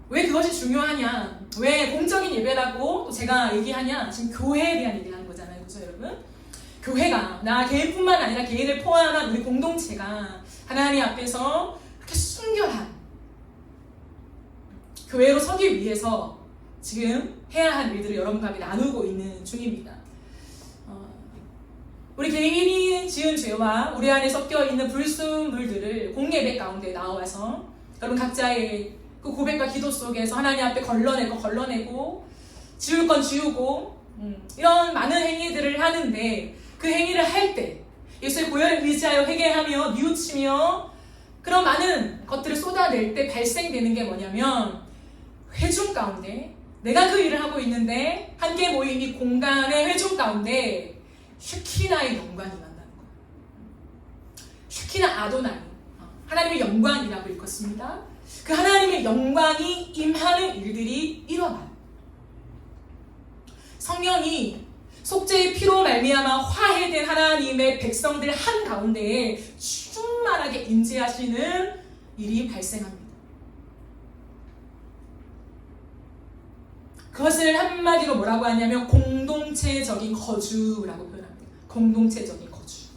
왜 그것이 중요하냐? 왜 공적인 예배라고 또 제가 얘기하냐? 지금 교회에 대한 얘기를 하는 거잖아요. 그렇죠, 여러분? 교회가 나 개인뿐만 아니라 개인을 포함한 우리 공동체가 하나님 앞에서 그렇게 순결한 교회로 서기 위해서 지금 해야 할 일들을 여러분과 함께 나누고 있는 중입니다. 우리 개인이 지은 죄와 우리 안에 섞여 있는 불순물들을 공예배 가운데 나와서 여러분 각자의 그 고백과 기도 속에서 하나님 앞에 걸러내고 지울 건 지우고 이런 많은 행위들을 하는데 그 행위를 할 때 예수의 보혈을 의지하여 회개하며 뉘우치며 그런 많은 것들을 쏟아낼 때 발생되는 게 뭐냐면 회중 가운데 내가 그 일을 하고 있는데 함께 모인 이 공간의 회중 가운데 슈키나의 영광이 임한다는 거예요. 슈키나 아도나이 하나님의 영광이라고 읽었습니다. 그 하나님의 영광이 임하는 일들이 일어나요. 성령이 속죄의 피로 말미암아 화해된 하나님의 백성들 한가운데에 충만하게 임재하시는 일이 발생합니다. 그것을 한마디로 뭐라고 하냐면 공동체적인 거주라고 표현합니다. 공동체적인 거주.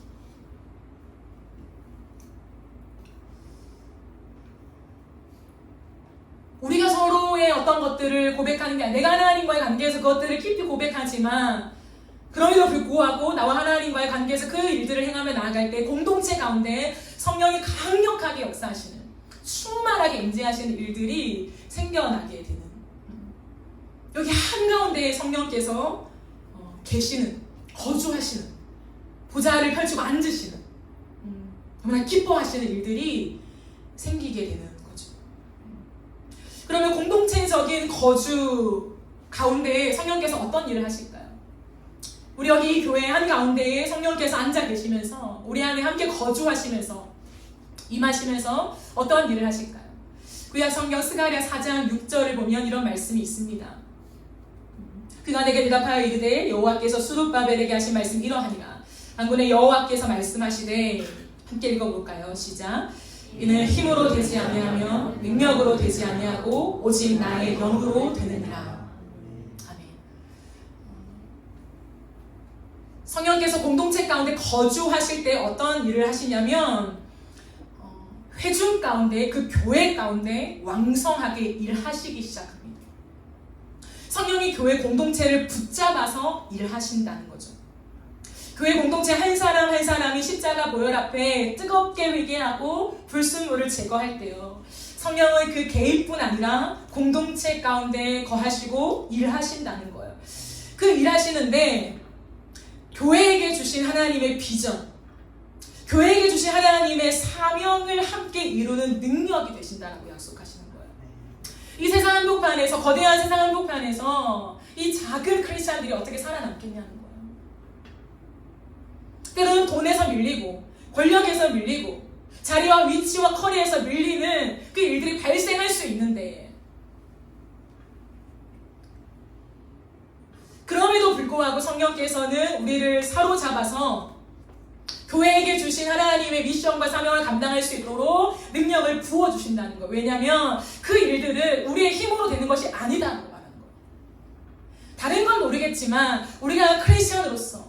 우리가 서로의 어떤 것들을 고백하는 게 아니라 내가 하나님과의 관계에서 그것들을 깊이 고백하지만 그럼에도 불구하고 나와 하나님과의 관계에서 그 일들을 행하며 나아갈 때 공동체 가운데 성령이 강력하게 역사하시는 충만하게 임재하시는 일들이 생겨나게 되는 여기 한가운데 성령께서 계시는 거주하시는 보좌를 펼치고 앉으시는 너무나 기뻐하시는 일들이 생기게 되는 거죠. 그러면 공동체적인 거주 가운데 성령께서 어떤 일을 하실까요? 우리 여기 교회 한가운데에 성령께서 앉아 계시면서 우리 안에 함께 거주하시면서 임하시면서 어떤 일을 하실까요? 구약 성경 스가랴 4장 6절을 보면 이런 말씀이 있습니다. 그가 내게 대답하여 이르되 여호와께서 수룹바벨에게 하신 말씀 이러하니라. 한군의 여호와께서 말씀하시되 함께 읽어볼까요? 시작. 이는 힘으로 되지 아니하며 능력으로 되지 아니하고 오직 나의 영으로 되느니라. 아멘. 성령께서 공동체 가운데 거주하실 때 어떤 일을 하시냐면 회중 가운데 그 교회 가운데 왕성하게 일하시기 시작합니다. 성령이 교회 공동체를 붙잡아서 일하신다는 거죠. 교회 공동체 한 사람 한 사람이 십자가 보혈 앞에 뜨겁게 회개하고 불순물을 제거할 때요, 성령은 그 개인뿐 아니라 공동체 가운데 거하시고 일하신다는 거예요. 그 일하시는데 교회에게 주신 하나님의 비전, 교회에게 주신 하나님의 사명을 함께 이루는 능력이 되신다라고 약속하시는 거예요. 이 세상 한복판에서, 거대한 세상 한복판에서 이 작은 크리스찬들이 어떻게 살아남겠냐는 거예요. 때로는 돈에서 밀리고 권력에서 밀리고 자리와 위치와 커리에서 밀리는 그 일들이 발생할 수 있는데, 그럼에도 불구하고 성령께서는 우리를 사로잡아서 교회에게 주신 하나님의 미션과 사명을 감당할 수 있도록 능력을 부어주신다는 거예요. 왜냐하면 그 일들은 우리의 힘으로 되는 것이 아니다라고 말하는 거예요. 다른 건 모르겠지만 우리가 크리스천으로서,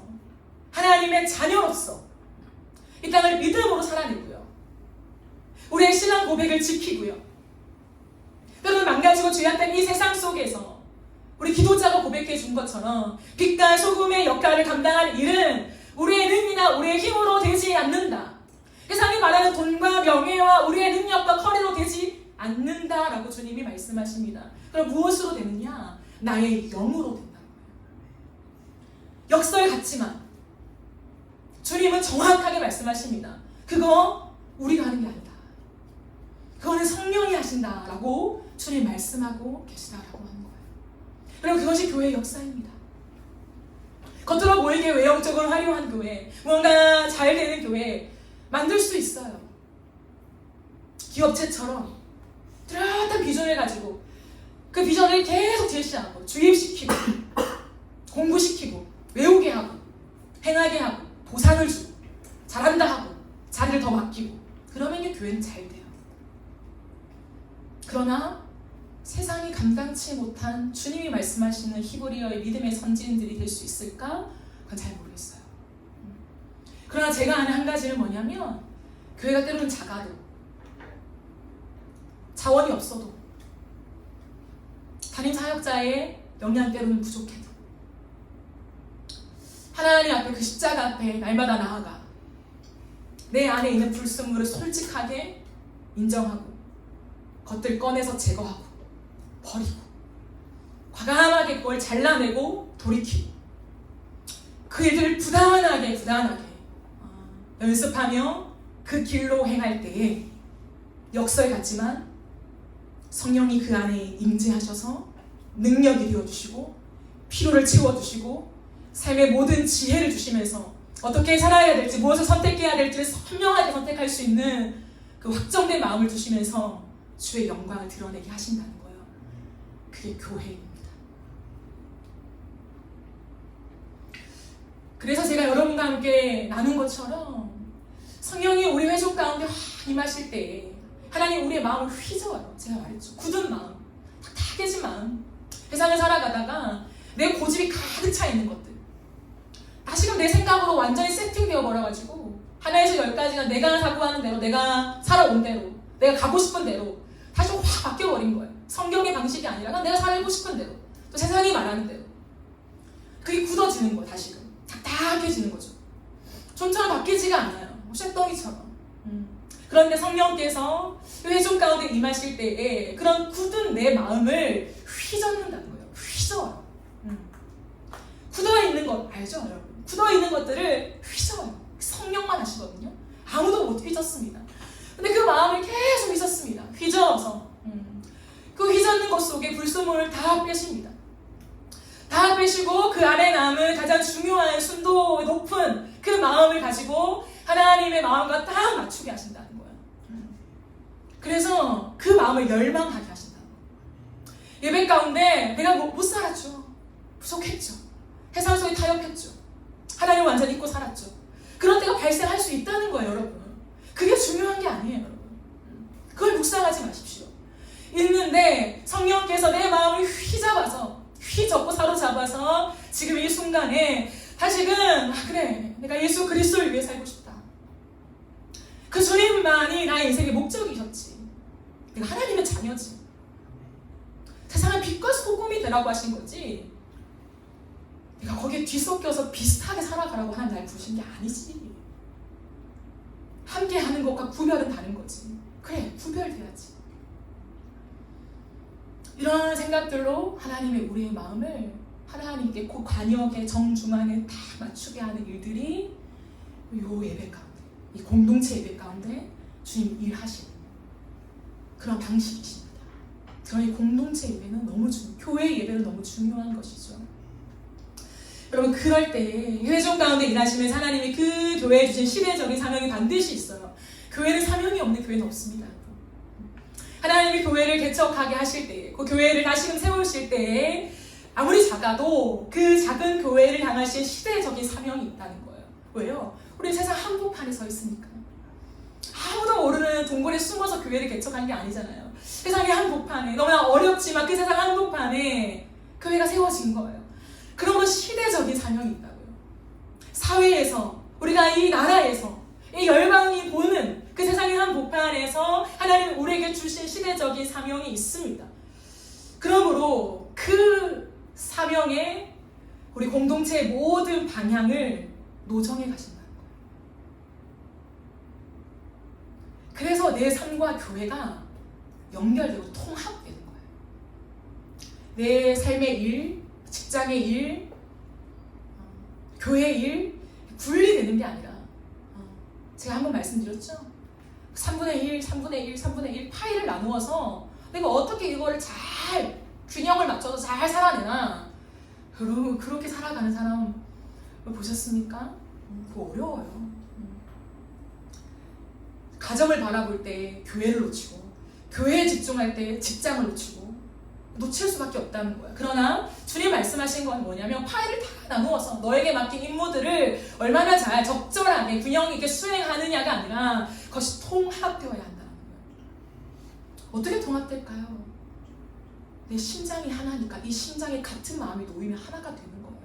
하나님의 자녀로서 이 땅을 믿음으로 살아내고요, 우리의 신앙 고백을 지키고요, 때로는 망가지고 죄악된 이 세상 속에서 우리 기도자가 고백해 준 것처럼 빛과 소금의 역할을 감당할 일은 우리의 능이나 우리의 힘으로 되지 않는다. 세상이 말하는 돈과 명예와 우리의 능력과 커리로 되지 않는다라고 주님이 말씀하십니다. 그럼 무엇으로 되느냐? 나의 영으로 된다는 거예요. 역설 같지만 주님은 정확하게 말씀하십니다. 그거 우리가 하는 게 아니다. 그거는 성령이 하신다라고 주님 말씀하고 계시다라고 하는 거예요. 그리고 그것이 교회의 역사입니다. 겉으로 보이게 외형적으로 화려한 교회, 뭔가 잘 되는 교회 만들 수 있어요. 기업체처럼 뚜렷한 비전을 가지고 그 비전을 계속 제시하고 주입시키고 공부시키고 외우게 하고 행하게 하고 보상을 주고 잘한다 하고 자리를 더 맡기고, 그러면 이 교회는 잘 돼요. 그러나 세상이 감당치 못한 주님이 말씀하시는 히브리어의 믿음의 선진들이 될 수 있을까? 그건 잘 모르겠어요. 그러나 제가 아는 한 가지는 뭐냐면, 교회가 때로는 작아도, 자원이 없어도, 담임 사역자의 역량 때로는 부족해도 하나님 앞에, 그 십자가 앞에 날마다 나아가 내 안에 있는 불순물을 솔직하게 인정하고 겉을 꺼내서 제거하고 버리고 과감하게 그걸 잘라내고 돌이키고 그 일들을 부단하게 연습하며 그 길로 행할 때에 역설 같지만 성령이 그 안에 임재하셔서 능력이 되어주시고 피로를 채워주시고 삶의 모든 지혜를 주시면서 어떻게 살아야 될지, 무엇을 선택해야 될지를 선명하게 선택할 수 있는 그 확정된 마음을 주시면서 주의 영광을 드러내게 하신다는 거예요. 그게 교회입니다. 그래서 제가 여러분과 함께 나눈 것처럼 성령이 우리 회족 가운데 확 임하실 때 하나님 우리의 마음을 휘저어요. 제가 말했죠. 굳은 마음, 딱딱해진 마음, 세상을 살아가다가 내 고집이 가득 차 있는 것들, 다시금 내 생각으로 완전히 세팅되어 버려가지고 하나에서 10가지가 내가 사고하는 대로, 내가 살아온 대로, 내가 가고 싶은 대로 다시 확 바뀌어버린 거예요. 성경의 방식이 아니라 그냥 내가 살고 싶은 대로, 또 세상이 말하는 대로. 그게 굳어지는 거예요. 다시금 딱딱해지는 거죠. 좀처럼 바뀌지가 않아요. 쇳덩이처럼. 그런데 성령께서 회중 가운데 임하실 때에 그런 굳은 내 마음을 휘젓는다는 거예요. 휘저어요. 굳어있는 것 알죠, 여러분? 굳어있는 것들을 휘저어요. 성령만 하시거든요. 아무도 못 휘젓습니다. 근데 그 마음을 계속 휘젓습니다. 휘저어서 그 휘젓는 것 속에 불순물을 다 빼십니다. 다 빼시고 그 안에 남은 가장 중요한 순도 높은 그 마음을 가지고 하나님의 마음과 딱 맞추게 하신다는 거예요. 그래서 그 마음을 열망하게 하신다는 거예요. 예배 가운데 내가 못 살았죠. 부족했죠. 해상 속에 타협했죠. 하나님을 완전히 잊고 살았죠. 그런 때가 발생할 수 있다는 거예요, 여러분. 그게 중요한 게 아니에요, 여러분. 그걸 묵상하지 마십시오. 있는데 성령께서 내 마음을 휘잡고 사로잡아서 지금 이 순간에 다시금 그래, 내가 예수 그리스도를 위해 살고 싶다. 그 주님만이 나의 인생의 목적이셨지. 내가 하나님의 자녀지. 세상은 빛과 소금이 되라고 하신 거지, 내가 거기에 뒤섞여서 비슷하게 살아가라고 하는 날 부르신 게 아니지. 함께 하는 것과 구별은 다른 거지. 그래, 구별돼야지. 이런 생각들로 하나님의 우리의 마음을 하나님께 그 관역의 정중앙에 다 맞추게 하는 일들이 요 예배 가운데, 이 공동체 예배 가운데 주님 일하시는 그런 방식이십니다. 그러니 공동체 예배는 교회 예배는 너무 중요한 것이죠. 여러분, 그럴 때 회중 가운데 일하시면서 하나님이 그 교회에 주신 시대적인 사명이 반드시 있어요. 교회는 사명이 없는 교회는 없습니다. 하나님이 교회를 개척하게 하실 때, 그 교회를 다시금 세우실 때 아무리 작아도 그 작은 교회를 향하신 시대적인 사명이 있다는 거예요. 왜요? 우리 세상 한복판에 서 있으니까. 아무도 모르는 동굴에 숨어서 교회를 개척한 게 아니잖아요. 세상의 한복판에, 너무나 어렵지만 그 세상 한복판에 교회가 세워진 거예요. 그런 건 시대적인 사명이 있다고요. 사회에서, 우리가 이 나라에서, 이 열방이 보는 그 세상의 한복판에서 하나님 우리에게 주신 시대적인 사명이 있습니다. 그러므로 그 사명에 우리 공동체의 모든 방향을 노정해 가신다는 거예요. 그래서 내 삶과 교회가 연결되고 통합되는 거예요. 내 삶의 일, 직장의 일, 교회 일 분리되는 게 아니라, 제가 한번 말씀드렸죠? 3분의 1, 3분의 1, 3분의 1 파일을 나누어서 내가 어떻게 이거를 잘 균형을 맞춰서 잘 살아내나. 여러분, 그렇게 살아가는 사람 보셨습니까? 그거 어려워요. 가정을 바라볼 때 교회를 놓치고, 교회에 집중할 때 직장을 놓칠 수밖에 없다는 거예요. 그러나 주님 말씀하신 건 뭐냐면, 파일을 다 나누어서 너에게 맡긴 임무들을 얼마나 잘 적절하게 균형 있게 수행하느냐가 아니라 그것이 통합되어야 한다는 거예요. 어떻게 통합될까요? 내 심장이 하나니까 이 심장에 같은 마음이 놓이면 하나가 되는 거예요.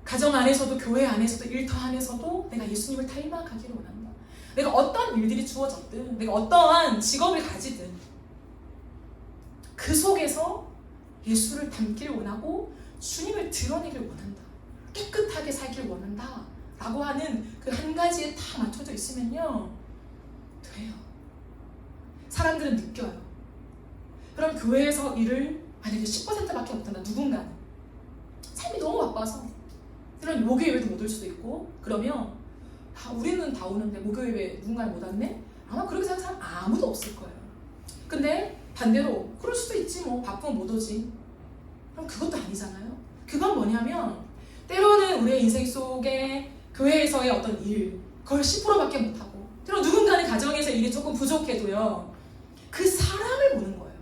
가정 안에서도 교회 안에서도 일터 안에서도 내가 예수님을 닮아가기를 원한다. 내가 어떤 일들이 주어졌든, 내가 어떠한 직업을 가지든 그 속에서 예수를 닮길 원하고 주님을 드러내길 원한다. 깨끗하게 살길 원한다. 라고 하는 그 한 가지에 다 맞춰져 있으면요, 돼요. 사람들은 느껴요. 그럼 교회에서 일을 만약에 10%밖에 못한다. 누군가는 삶이 너무 바빠서 이런 목요일도 못 올 수도 있고, 그러면 우리는 다 오는데 목요일에 누군가는 못 왔네? 아마 그렇게 생각하는 사람 아무도 없을 거예요. 근데 반대로 그럴 수도 있지, 뭐 바쁘면 못 오지. 그럼 그것도 아니잖아요. 그건 뭐냐면, 때로는 우리의 인생 속에 교회에서의 어떤 일, 그걸 10%밖에 못하고, 때로 누군가는 가정에서 일이 조금 부족해도요, 그 사람을 보는 거예요.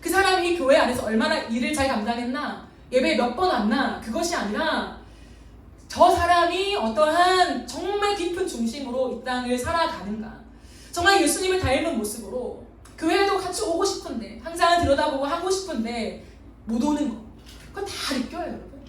그 사람이 교회 안에서 얼마나 일을 잘 감당했나, 예배에 몇 번 왔나, 그것이 아니라 저 사람이 어떠한 정말 깊은 중심으로 이 땅을 살아가는가, 정말 예수님을 닮은 모습으로 교회에도 같이 오고 싶은데, 항상 들여다보고 하고 싶은데 못 오는 거, 그건 다 느껴요, 여러분.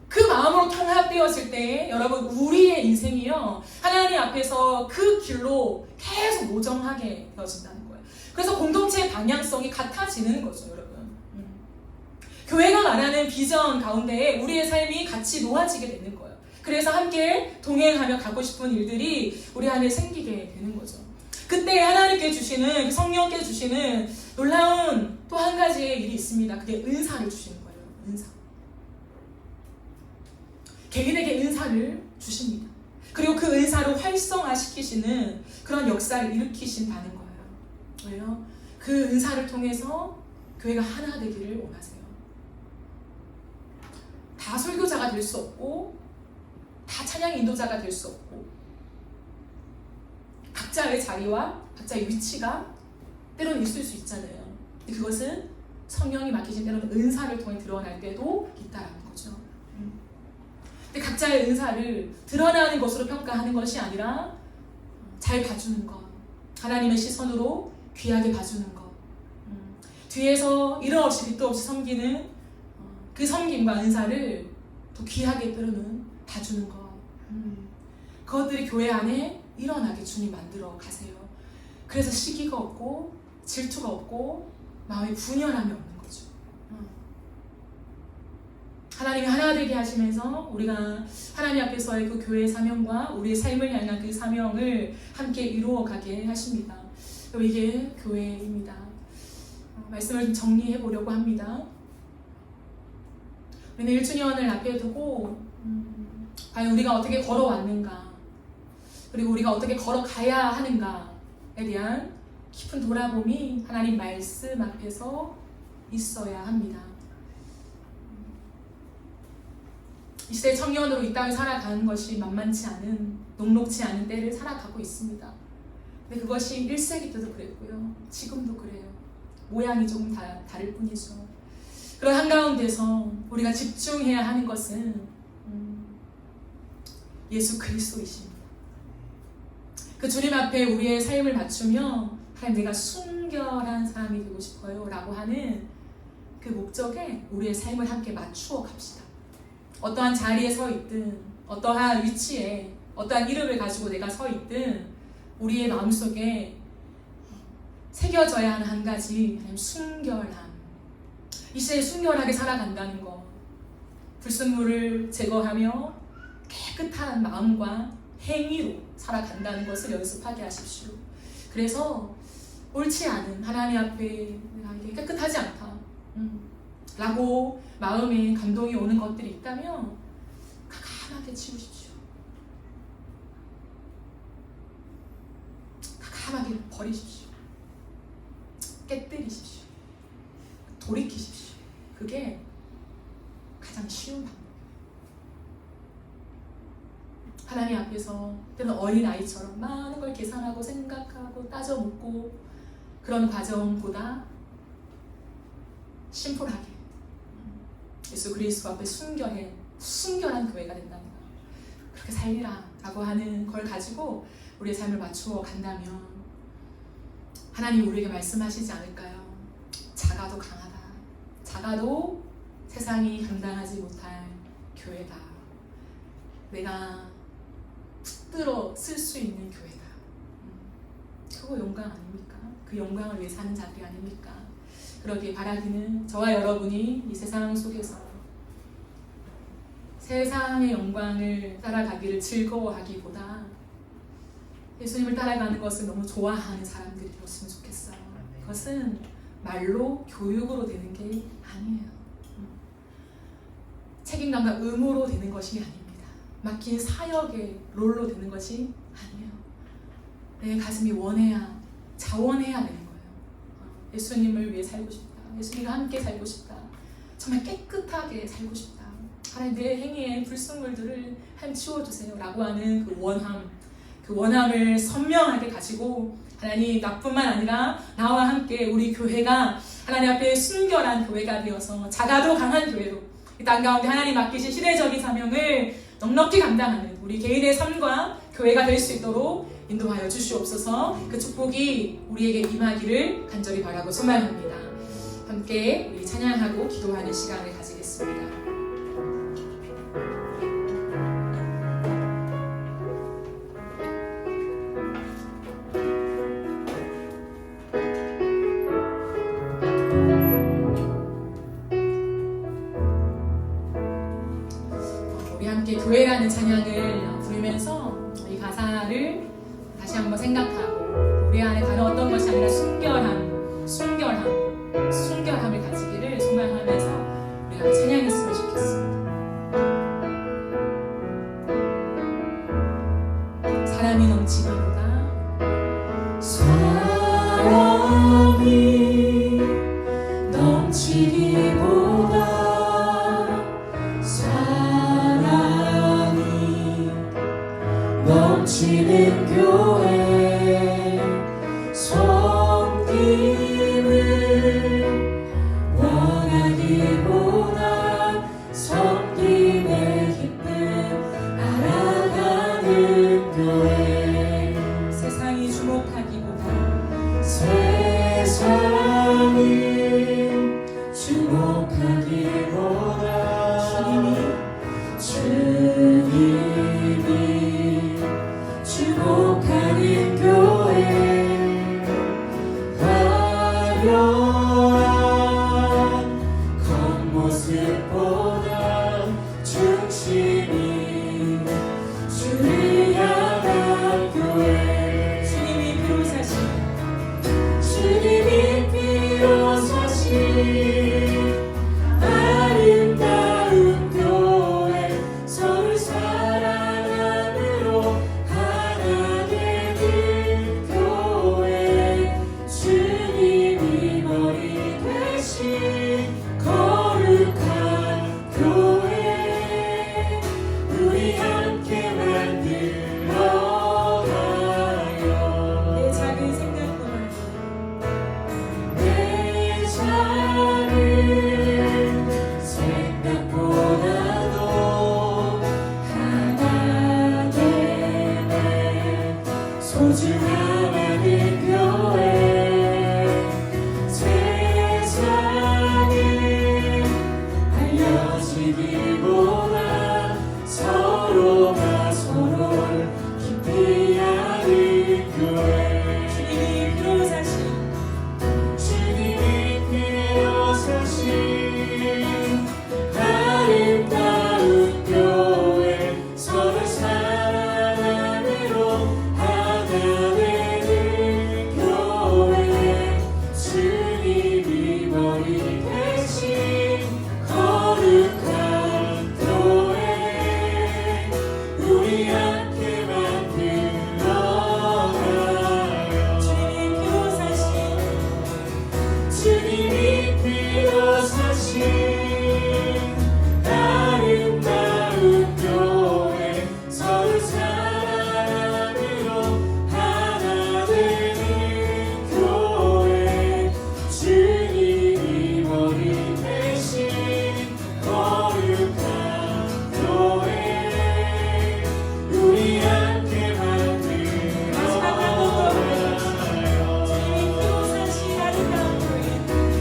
그 마음으로 통합되었을 때 여러분, 우리의 인생이요, 하나님 앞에서 그 길로 계속 노정하게 되어진다는 거예요. 그래서 공동체의 방향성이 같아지는 거죠, 여러분. 교회가 말하는 비전 가운데에 우리의 삶이 같이 놓아지게 되는 거예요. 그래서 함께 동행하며 가고 싶은 일들이 우리 안에 생기게 되는 거죠. 그때 하나님께 주시는, 성령께 주시는 놀라운 또 한 가지의 일이 있습니다. 그게 은사를 주시는 거예요. 은사. 개인에게 은사를 주십니다. 그리고 그 은사를 활성화시키시는 그런 역사를 일으키신다는 거예요. 왜요? 그 은사를 통해서 교회가 하나 되기를 원하세요. 다 설교자가 될 수 없고 다 찬양 인도자가 될 수 없고 각자의 자리와 각자의 위치가 때로는 있을 수 있잖아요. 근데 그것은 성령이 맡기신 때로는 은사를 통해 드러날 때도 있다라는 거죠. 근데 각자의 은사를 드러나는 것으로 평가하는 것이 아니라 잘 봐주는 것, 하나님의 시선으로 귀하게 봐주는 것, 뒤에서 이름 없이 빛도 없이 섬기는 그 섬김과 은사를 더 귀하게 때로는 봐주는 것, 그것들이 교회 안에 일어나게 주님 만들어 가세요. 그래서 시기가 없고 질투가 없고 마음에 분열함이 없는 거죠. 하나님이 하나 되게 하시면서 우리가 하나님 앞에서의 그 교회의 사명과 우리의 삶을 향한 그 사명을 함께 이루어가게 하십니다. 이게 교회입니다. 말씀을 좀 정리해 보려고 합니다. 우리는 1주년을 앞에 두고 과연 우리가 어떻게 걸어왔는가, 그리고 우리가 어떻게 걸어가야 하는가에 대한 깊은 돌아봄이 하나님 말씀 앞에서 있어야 합니다. 이 시대 청년으로 이 땅을 살아가는 것이 만만치 않은, 녹록지 않은 때를 살아가고 있습니다. 근데 그것이 1세기 때도 그랬고요. 지금도 그래요. 모양이 조금 다를 뿐이죠. 그런 한가운데서 우리가 집중해야 하는 것은 예수 그리스도이십니다. 그 주님 앞에 우리의 삶을 맞추며 하나님 내가 순결한 사람이 되고 싶어요 라고 하는 그 목적에 우리의 삶을 함께 맞추어 갑시다. 어떠한 자리에 서 있든 어떠한 위치에 어떠한 이름을 가지고 내가 서 있든 우리의 마음속에 새겨져야 하는 한 가지, 하나님 순결함. 이 시대에 순결하게 살아간다는 것, 불순물을 제거하며 깨끗한 마음과 행위로 살아간다는 것을 연습하게 하십시오. 그래서 옳지 않은 하나님 앞에 내가 이게 깨끗하지 않다 라고 마음에 감동이 오는 것들이 있다면 가감하게 치우십시오. 가감하게 버리십시오. 깨뜨리십시오. 돌이키십시오. 그게 가장 쉬운 방법이에요. 하나님 앞에서 때는 어린아이처럼 많은 걸 계산하고 생각하고 따져 묻고 그런 과정보다 심플하게 예수 그리스도 앞에 순결한 교회가 된다는 거, 그렇게 살리라 라고 하는 걸 가지고 우리의 삶을 맞추어 간다면 하나님 우리에게 말씀하시지 않을까요? 작아도 강하다. 작아도 세상이 감당하지 못할 교회다. 내가 붙들어 쓸 수 있는 교회다. 그거 영광 아닙니까? 그 영광을 위해 사는 자들이 아닙니까? 그러기에 바라기는 저와 여러분이 이 세상 속에서 세상의 영광을 따라가기를 즐거워하기보다 예수님을 따라가는 것을 너무 좋아하는 사람들이 되었으면 좋겠어요. 그것은 말로 교육으로 되는 게 아니에요. 책임감과 의무로 되는 것이 아닙니다. 맡긴 사역의 롤로 되는 것이 아니에요. 내 가슴이 원해야, 자원해야 되는 거예요. 예수님을 위해 살고 싶다. 예수님과 함께 살고 싶다. 정말 깨끗하게 살고 싶다. 하나님 내 행위의 불순물들을 하나님 치워주세요 라고 하는 그 원함, 그 원함을 선명하게 가지고 하나님 나뿐만 아니라 나와 함께 우리 교회가 하나님 앞에 순결한 교회가 되어서 작아도 강한 교회로 이 땅 가운데 하나님 맡기신 시대적인 사명을 넉넉히 감당하는 우리 개인의 삶과 교회가 될 수 있도록 인도하여 주시옵소서. 그 축복이 우리에게 임하기를 간절히 바라고 소망합니다. 함께 우리 찬양하고 기도하는 시간을 가지겠습니다. 교회라는 찬양을 부르면서 이 가사를 다시 한번 생각하고 우리 안에 다른 어떤 것이 아니라 순결함을 가지기를 소망하면서 우리가 찬양했으면 좋겠습니다. 사람이 넘치기보다 사람이 넘치는 교회 섬김을 원하기보다 섬김의 기쁨 알아가는 교회 세상이 주목하기보다 주님이 주목하는 교회 화려한 겉모습보다 중심이 주를 향한 교회 주님이 피로 사신 아름다운 교회 서로 사랑함으로 하나 되는 교회 주님이 머리 되신 거룩한 교회 우리 함께 만들어가요 내 작은 생각보다 내 작은 생각보다도 하나 되네 소중함하는 교회 세상에 알려지기보다 서로가 서로를 깊이 아는 교회 주님이 피로 사신 아름다운 교회 서로 사랑함으로 하나 되는 교회 주님이 머리 되신 거룩한 교회 우리 함께 만들어가요 주님이 피로 사신 아름다운 교회 서로 사랑함으로 하나 되는 교회 주님이 머리 되신 거룩한 교회 우리 함께 만들어가요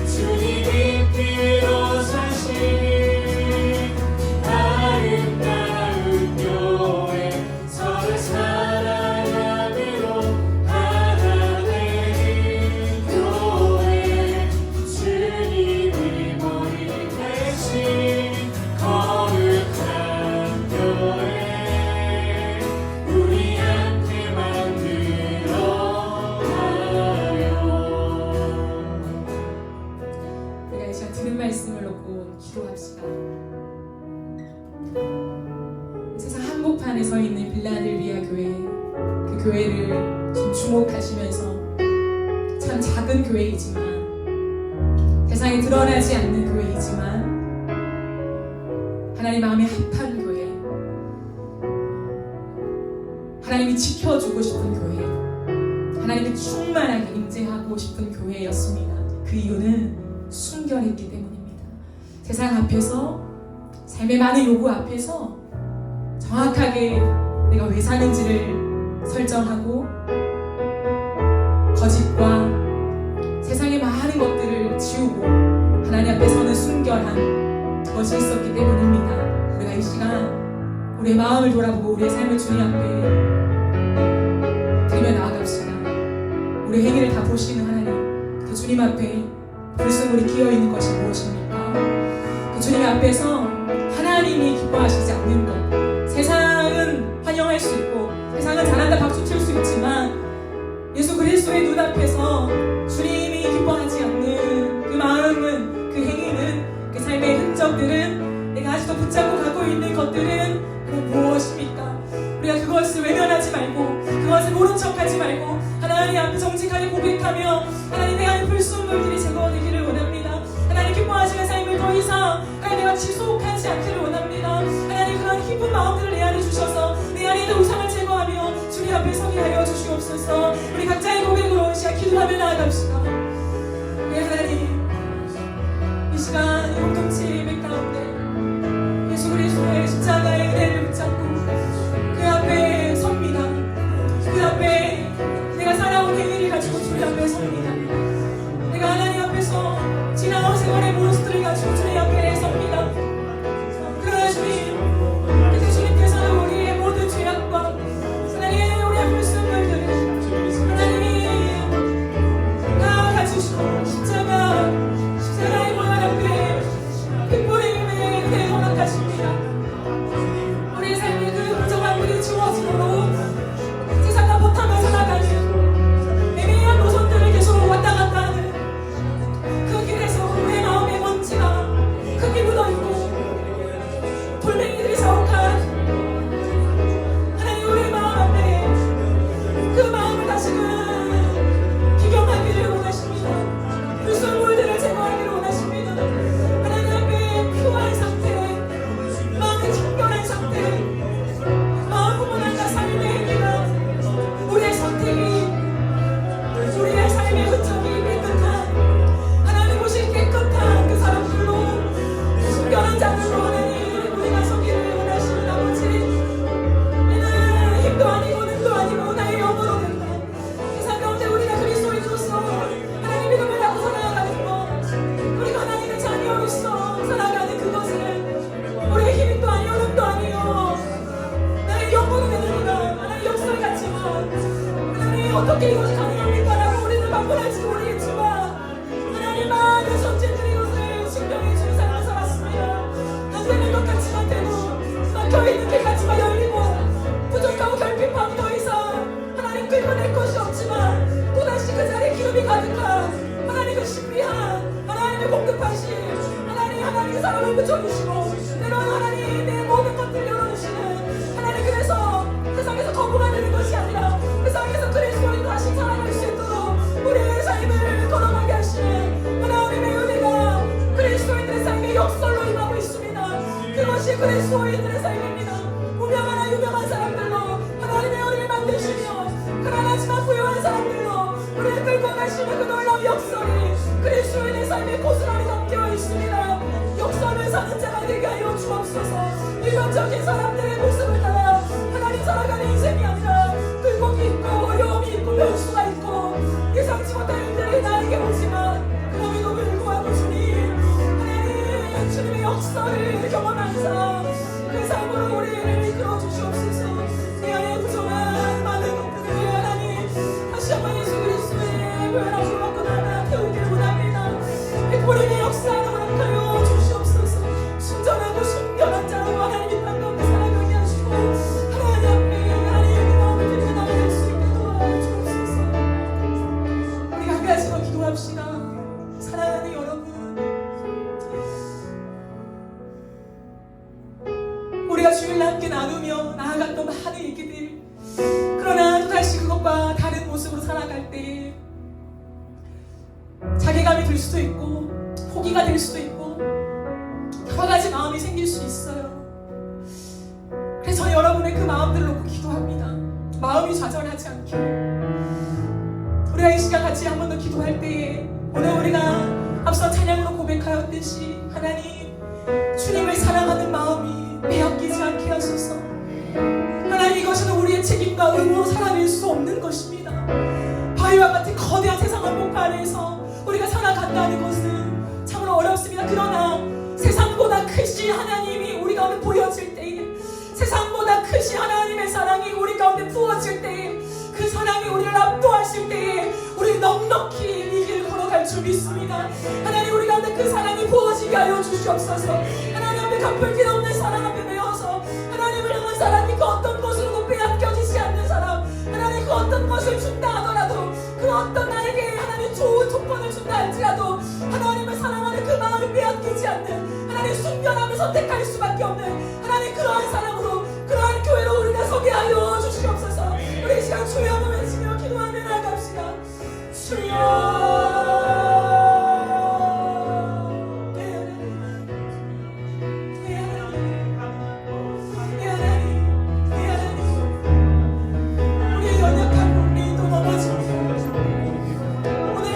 주님이 피로 사신 아름다운 교회 서로 사랑함으로 하나 되는 교회 주님이 머리 되신 거룩한 교회 우리 함께 만들어가요 우리가 이 시간 들은 말씀을 놓고 기도합시다. 세상 한복판에 서 있는 빌라델비아 교회 그 교회를 좀 주목하시면서 참 작은 교회이지만 세상에 드러나지 않는 교회이지만 하나님 마음에 합한 교회 하나님이 지켜주고 싶은 교회 하나님이 충만하게 임재하고 싶은 교회였습니다. 그 이유는 순결했기 때문입니다. 세상 앞에서 삶의 많은 요구 앞에서 정확하게 내가 왜 사는지를 설정하고 거짓과 세상의 많은 것들을 지우고 하나님 앞에 서는 순결한 것이 있었기 때문입니다. 우리가 이 시간 우리의 마음을 돌아보고 우리의 삶을 주님 앞에 드리며 나아갑시다. 우리의 행위를 다 보시는 하나님 그 주님 앞에 불순물이 끼어있는 것이 무엇입니까? 그 주님 앞에서 하나님이 기뻐하시지 않는 것 세상은 환영할 수 있고 세상은 잘한다 박수 칠 수 있지만 예수 그리스도의 눈앞에서 주님이 기뻐하지 않는 그 마음은 그 행위는 그 삶의 흔적들은 내가 아직도 붙잡고 가고 있는 것들은 무엇입니까? 우리가 그것을 외면하지 말고 그것을 모른 척하지 말고 하나님 앞에 정직하게 고백하며 하나님 내 안에 불순물들이 제거되기를 원합니다. 하나님 기뻐하시는 삶을 더 이상 하나님 내가 지속하지 않기를 원합니다. 하나님 그런 기쁜 마음들을 내 안에 주셔서 내 안에 있는 우상을 제거하며 주님 나아갑시다. 예 하나님, 이 시간 이 공동체 예배 가운데 예수 그리스도의 십자가의 은혜를 붙잡고 그 앞에 섭니다. 그 앞에 내가 살아온 행위를 가지고 주님 앞에 섭니다. 내가 하나님 앞에서 지나온 세월의 모습들을 가지고 주님 앞에 섭니다. 그러나 주님, 그때 주님께서는 우리의 모든 죄악과 하나님 우리의 불순물들을 하나님 다 가지시고 십자가의 모양 앞에 피 뿌림의 은혜를 허락하십니다. 우리의 삶의 그 부정한 물이 지워지도록 세상과 버타며 살아가는 애매한 노선들을 계속 왔다 갔다 하는 그 길에서 우리의 마음의 먼지가 흙이 묻어있고 돌멩이들이 자욱한 하나님 우리의 마음 앞에 그 마음을 다시금 비경하기를 원하십니다. 불순물들을 제거하기를 원하십니다. 하나님 앞에 퓨어한 상태, 마음이 청결한 상태, 마음 구분한다 삶의 행위가 우리의 선택이 우리의 삶의 흔적이 깨끗한 하나님 보실 깨끗한 그 사람들로 순결한 자들로 하나님 우리가 서기를 원하시는 아버지, 이는 힘도 아니고 능도 아니고 나의 영으로 된다. 세상 가운데 우리가 그리스도인으로서 하나님 믿음을 하고 살아가는 것, 우리가 하나님의 자녀로서 살아가는 그것을 우리의 힘도 아니요 능도 아니요 나의 영으로 되는구나. 하나님 역사를 갖지만 하나님 어떻게 이것이 가능합니까? 라고 우리는 반문할지도 모르겠지만 하나님 많은 선진들이 이것을 증명해 주는 삶을 살았습니다. 안 되는 것 같지만 되고 막혀있는 길 같지만 열리고 부족하고 결핍함이 더 이상 하나님 끌어낼 것이 없지만 또다시 그 자리에 기름이 가득한 하나님 그 신비한 하나님의 공급하신 하나님 사람을 붙여주시고 때로는 하나님 내 모든 것들을 열어주시는 하나님, 그래서 세상에서 거부가 되는 것이 아니라 세상에서 그리스도인으로 다시 살아갈 수 있도록 우리의 삶을 걸어가게 하시는 하나님의 은혜가 그리스도인들의 삶의 역설로 임하고 있습니다. 그것이 그리스도인들의 삶입니다. 무명하나 유명한 사람들로 하나님의 은혜를 만드시며 가난하지만 부유한 사람들로 우리를 끌고 가시는 그 놀라운 역설이 그리스도인의 삶의 고스란히 담겨 있습니다. 역설을 사는 자가 되게 하여 주옵소서. 일반적인 사람들의 모습을 따라 하나님 살아가는 인생이 아니라 굴곡이 있고 어려움이 있고 변수가 있고 예상치 못한 일들이 나에게 오지만 그럼에도 불구하고 주님, 하나님 주님의 역설을 경험하면서 그 삶으로 우리를 이끌어 주시옵소서. 내 안에 부정한 많은 것들을 하나님 다시 한번 예수 그리스도의 부활하심을 받고 나가 태우기를 원합니다. 백보림의 역사를 허락하여 주시옵소서. 순전하고 순결한 자로 하나님의 땅 가운데 살아가게 하시고 하나님 앞에 하나님의 마음을 들여 나아갈 수 있게 도와주옵소서. 우리가 한 가지 더 기도합시다. 사랑하는 여러분, 우리가 주일날 함께 나누며 나아갔던 많은 얘기들, 그러나 또다시 그것과 다른 모습으로 살아갈 때 자괴감이 들 수도 있고 포기가 될 수도 있고 여러 가지 마음이 생길 수 있어요. 그래서 여러분의 그 마음들을 놓고 기도합니다. 마음이 좌절하지 않게 우리가 이 시간 같이 한 번 더 기도할 때에 오늘 우리가 앞서 찬양으로 고백하였듯이 하나님, 주님을 사랑하는 마음이 빼앗기지 않게 하소서. 하나님, 이것은 우리의 책임과 의무로 살아낼 수 없는 것입니다. 바위와 같은 거대한 세상 한복판 아래에서 우리가 살아간다는 것은 참으로 어렵습니다. 그러나 세상보다 크신 하나님이 우리 가운데 보여질 때에, 세상보다 크신 하나님의 사랑이 우리 가운데 부어질 때에, 그 사랑이 우리를 압도하실 때에 우리 넉넉히 이 길을 걸어갈 줄 믿습니다. 하나님, 우리 가운데 그 사랑이 부어지게 하여 주시옵소서. 하나님 앞에 갚을 길 없는 사랑 앞에 매어서 하나님을 향한 사랑이 그 어떤 것으로도 빼앗겨지지 않는 사람, 하나님 그 어떤 것을 준다 하더라도, 그 어떤 나에게 하나님 좋은 조건을 준다 할지라도 하나님을 사랑하는 그 마음을 빼앗기지 않는 하나님, 순결함을 선택할 수밖에 없는 하나님, 그러한 사랑으로 그러한 교회로 우리가 서게 하여 주시옵소서. 우리 이 시간 주여 한번 외치며 기도하며 나갑시다. 주여, 우리의 연약함, 우리도 넘어지고 오늘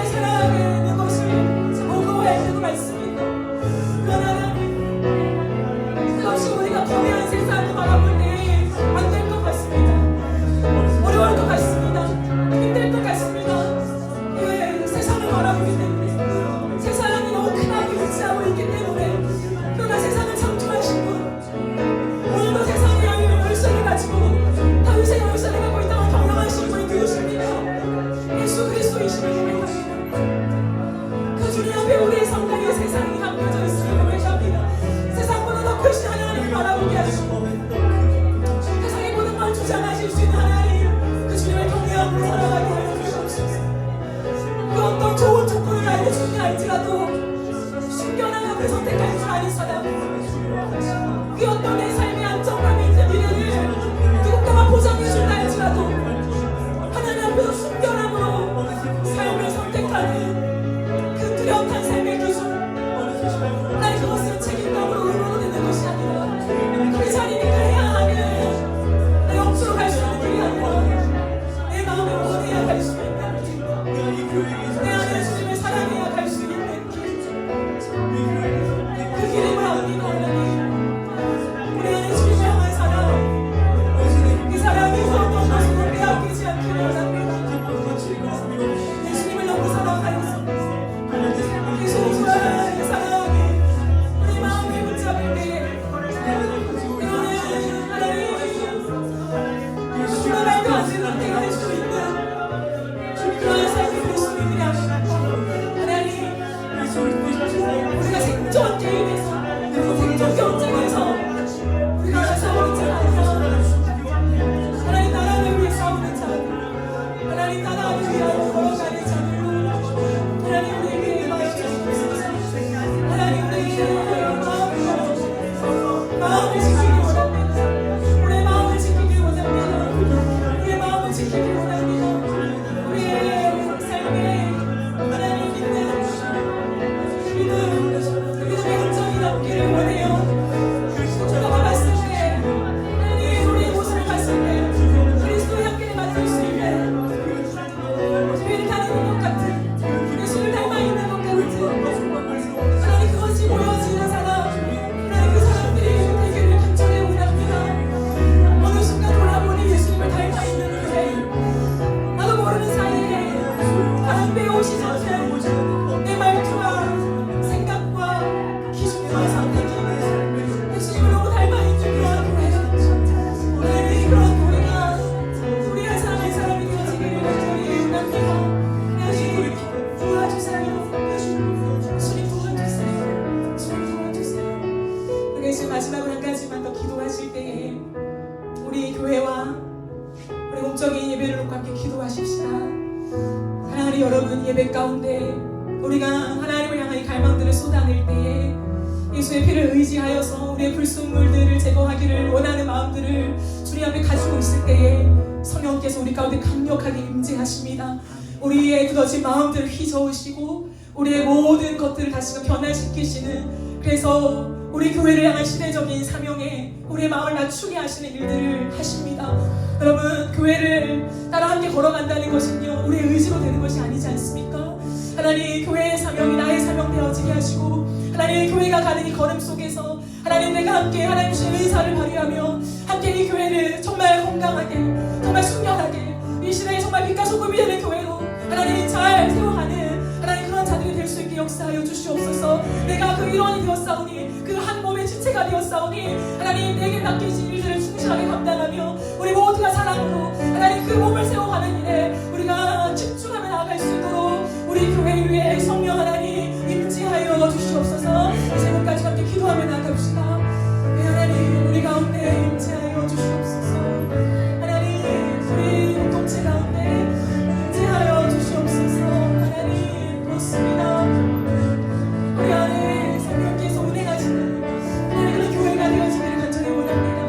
세상을 바라볼 때 안 될 것 같습니다. 어려울 것 같습니다. 힘들 것 같습니다. 왜 세상을 바라보기 때문에 세상이 너무 크다고 의지하고 있기 때문에 그러나 세상을 창조하신 분 오늘도 세상의 열쇠를 가지고 다윗의 열쇠를 갖고 있다고 경영하신 분이 누구십니까? 예수 그리스도이심을 고백합니다. 그 주님 앞에 우리의 성당에 세상이 담겨져 있음을 고백합니다. 세상보다 더 크신 하나님을 바라보게 하시고 세상의 모든 걸 주장하실 수 있는 하나님 그 주님을 경외함으로 살아가게 하여 주시옵소서. 그 어떤 좋은 조건을 알려주는 게 알지라도 순결한 앞을 선택할 줄 아는 사람 그 어떤 내 삶의 안정감이 있는 미래를 누군가가 보장해준다 할지라도 하나님 앞에서 순결함으로 삶을 선택하는 그 뚜렷한 삶의 기준 날 그것은 책임감으로 의무로 되는 것이 아니라 그 자리니까 해야 하는 내 억수로 갈 수 있는 길이 아니라 내 마음에 원해야 갈 수 있는 길 내 안에 주님을 사랑해야 갈 수 있는 길 그 길을 바랍니다. 하나님 우리 안에 주님을 향한 사랑 그 사랑이 어떤 것으로 빼앗기지 않기를 원합니다. 예수님을 너무 사랑하여서 이 소중한 사랑이 우리 마음을 붙잡을 때 때로는 하나님 누가 말도 안 되는 때가 될 수 있는 그런 삶이 될 수 있느냐 하나님 우리가 생존 게임에서 생존 경쟁에서 우리가 싸우는 자가 아니라 하나님 나라를 위해 싸우는 자 하나님 나라를 위하여 걸어가는 자들 하나님 우리에게 임하여 주시옵소서. 하나님 우리의 마음을 지키기 원합니다. 우리의 마음을 지키기 원합니다. 우리의 마음을 지키기 원합니다. 우리의 삶에 하나님 믿음의 흔적이 남기를 원해요. 누가 봤을 때 하나님 우리의 모습을 봤을 때 그리스도의 향기를 맡을 수 있는 주위를 닮은 것 같은 예수를 닮아 있는 것 같은 하나님 그것이 보여지는 사람 하나님 그 사람들이 되기를 간절히 원합니다. 어느 순간 돌아보니 예수님을 닮아 있는 그대 나도 모르는 사이에 하나님 배우시 전에 내 말투와 생각과 기준과 선택이 예수님을 너무 닮아 있는 그런 교회 하나님 그런 교회가 우리 한 사람 한 사람이 되어지기를 간절히 원합니다. 하나님 도와주세요. 주님 도와주세요. 주님 도와주세요. 우리가 이제 마지막으로 한 가지만 더 기도하실 때에 우리 교회와 우리 공적인 예배를 놓고 함께 기도하십시다. 하나님 여러분 예배 가운데 우리가 하나님을 향한 이 갈망들을 쏟아낼 때에 예수의 피를 의지하여서 우리의 불순물들을 제거하기를 원하는 마음들을 주님 앞에 가지고 있을 때에 성령께서 우리 가운데 강력하게 임재하십니다. 우리의 굳어진 마음들을 휘저으시고 우리의 모든 것들을 다시금 변화시키시는 그래서 우리 교회를 향한 시대적인 사명에 우리의 마음을 낮추게 하시는 일들을 하십니다. 여러분 교회를 따라 함께 걸어간다는 것은요 우리의 의지로 되는 것이 아니지 않습니까? 하나님 교회의 사명이 나의 사명 되어지게 하시고 하나님 교회가 가는 이 걸음 속에서 하나님 내가 함께 하나님 주신 의사를 발휘하며 함께 이 교회를 정말 건강하게 정말 순결하게 이 시대에 정말 빛과 소금이 되는 교회로 하나님 잘 세워가는 하나님 그런 자들이 될 수 있게 역사하여 주시옵소서. 내가 그 일원이 되었사오니 그 한 몸의 지체가 되었사오니 하나님 내게 맡기신 일들을 충실하게 감당하며 우리 모두가 사랑으로 하나님 그 몸을 세워가는 일에 우리가 집중하며 나아갈 수 있도록 우리 교회 위에 성령 하나님 임재하여 주시옵소서. 이 새벽까지 함께 기도하며 나갑시다. 하나님 우리 가운데 임재하여 주시옵소서. 하나님 우리 공동체 가운데 임재하여 주시옵소서. 하나님 그렇습니다. 우리 안에 성령께서 운행하시는 하나님 그런 교회가 되어지기를 간절히 원합니다.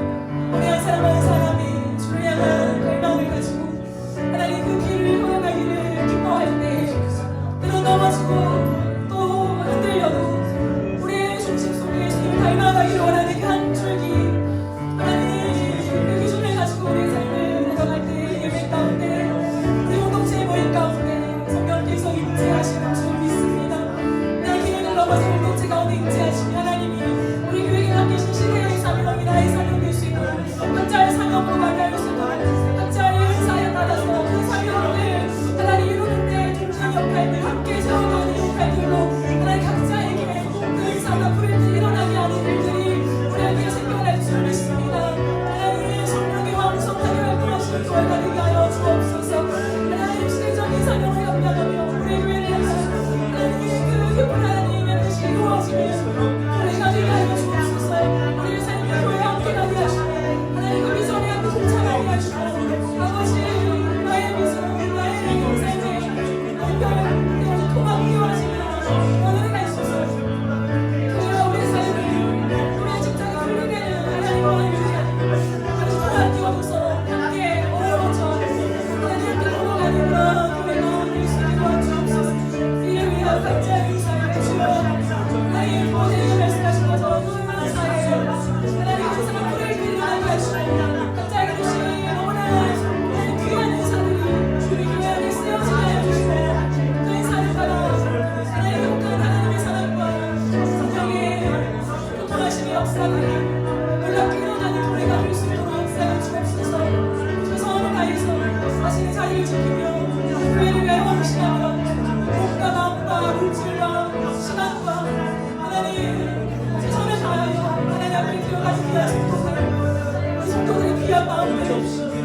불필요한 마음들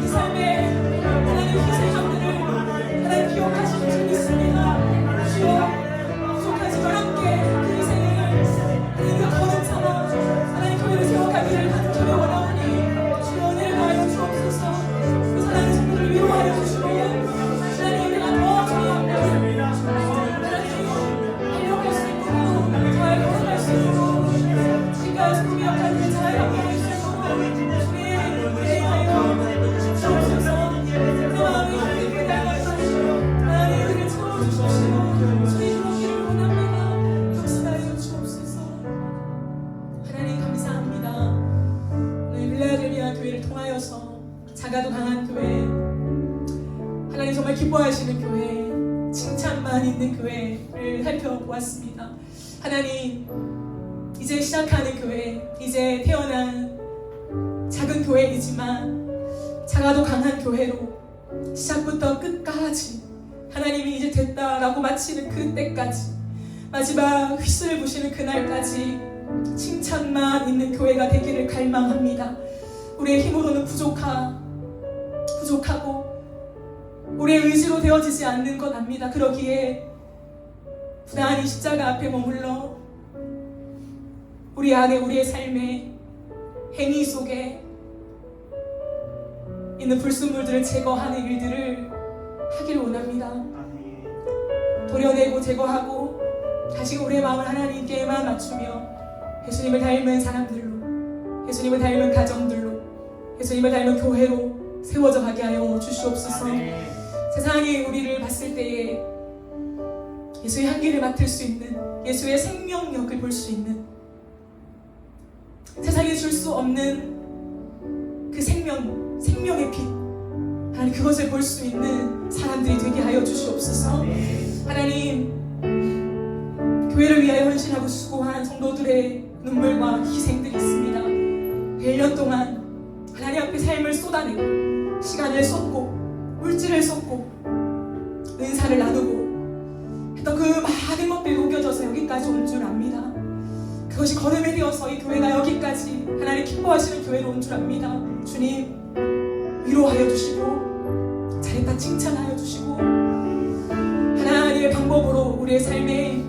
이 삶에 하나님 희생함들을 하나님 기억하시는 줄 믿습니다. 주여 부족하지만 함께 그 희생을 하나님 거듭 삼아 하나님 교회를 세워가기를 간절히 원하오니 주여 은혜를 더하여 주옵소서. 그 사랑하는 성도를 위로하여 주시고 하나님 내가 더 주님 앞에 달려갈 수 있고 잘 걸어갈 수 있고 지금까지 구비역할 때잘 감당할 수 있고 주님 은혜하여 주옵소서. 내 마음이 힘들게 나가주시고 하나님 은혜를 채워주십시오. 주님 그러기를 원합니다. 역사하여 주옵소서. 하나님 감사합니다. 오늘 빌라델비아 교회를 통하여서 작아도 강한 교회, 하나님 정말 기뻐하시는 교회, 칭찬만 있는 교회를 살펴보았습니다. 하나님 이제 시작하는 교회, 이제 태어난 작은 교회이지만 작아도 강한 교회로 시작부터 끝까지 하나님이 이제 됐다라고 마치는 그때까지 마지막 휘슬을 부시는 그날까지 칭찬만 있는 교회가 되기를 갈망합니다. 우리의 힘으로는 부족하고 우리의 의지로 되어지지 않는 것 압니다. 그러기에 부단히 십자가 앞에 머물러 우리 안에 우리의 삶의 행위 속에 있는 불순물들을 제거하는 일들을 하기를 원합니다. 도려내고 제거하고 다시 우리의 마음을 하나님께만 맞추며 예수님을 닮은 사람들로, 예수님을 닮은 가정들로, 예수님을 닮은 교회로 세워져 가게 하여 주시옵소서. 세상이 우리를 봤을 때에 예수의 향기를 맡을 수 있는, 예수의 생명력을 볼 수 있는, 세상에 줄 수 없는 그 생명의 빛, 하나님 그것을 볼 수 있는 사람들이 되게 하여 주시옵소서. 하나님 교회를 위하여 헌신하고 수고한 성도들의 눈물과 희생들이 있습니다. 1년 동안 하나님 앞에 삶을 쏟아내고 시간을 쏟고 물질을 쏟고 은사를 나누고 했던 그 많은 것들이 녹여져서 여기까지 온 줄 압니다. 그것이 걸음이 되어서 이 교회가 여기까지 하나님 기뻐하시는 교회로 온 줄 압니다. 주님 위로하여 주시고 잘했다 칭찬하여 주시고 하나님의 방법으로 우리의 삶에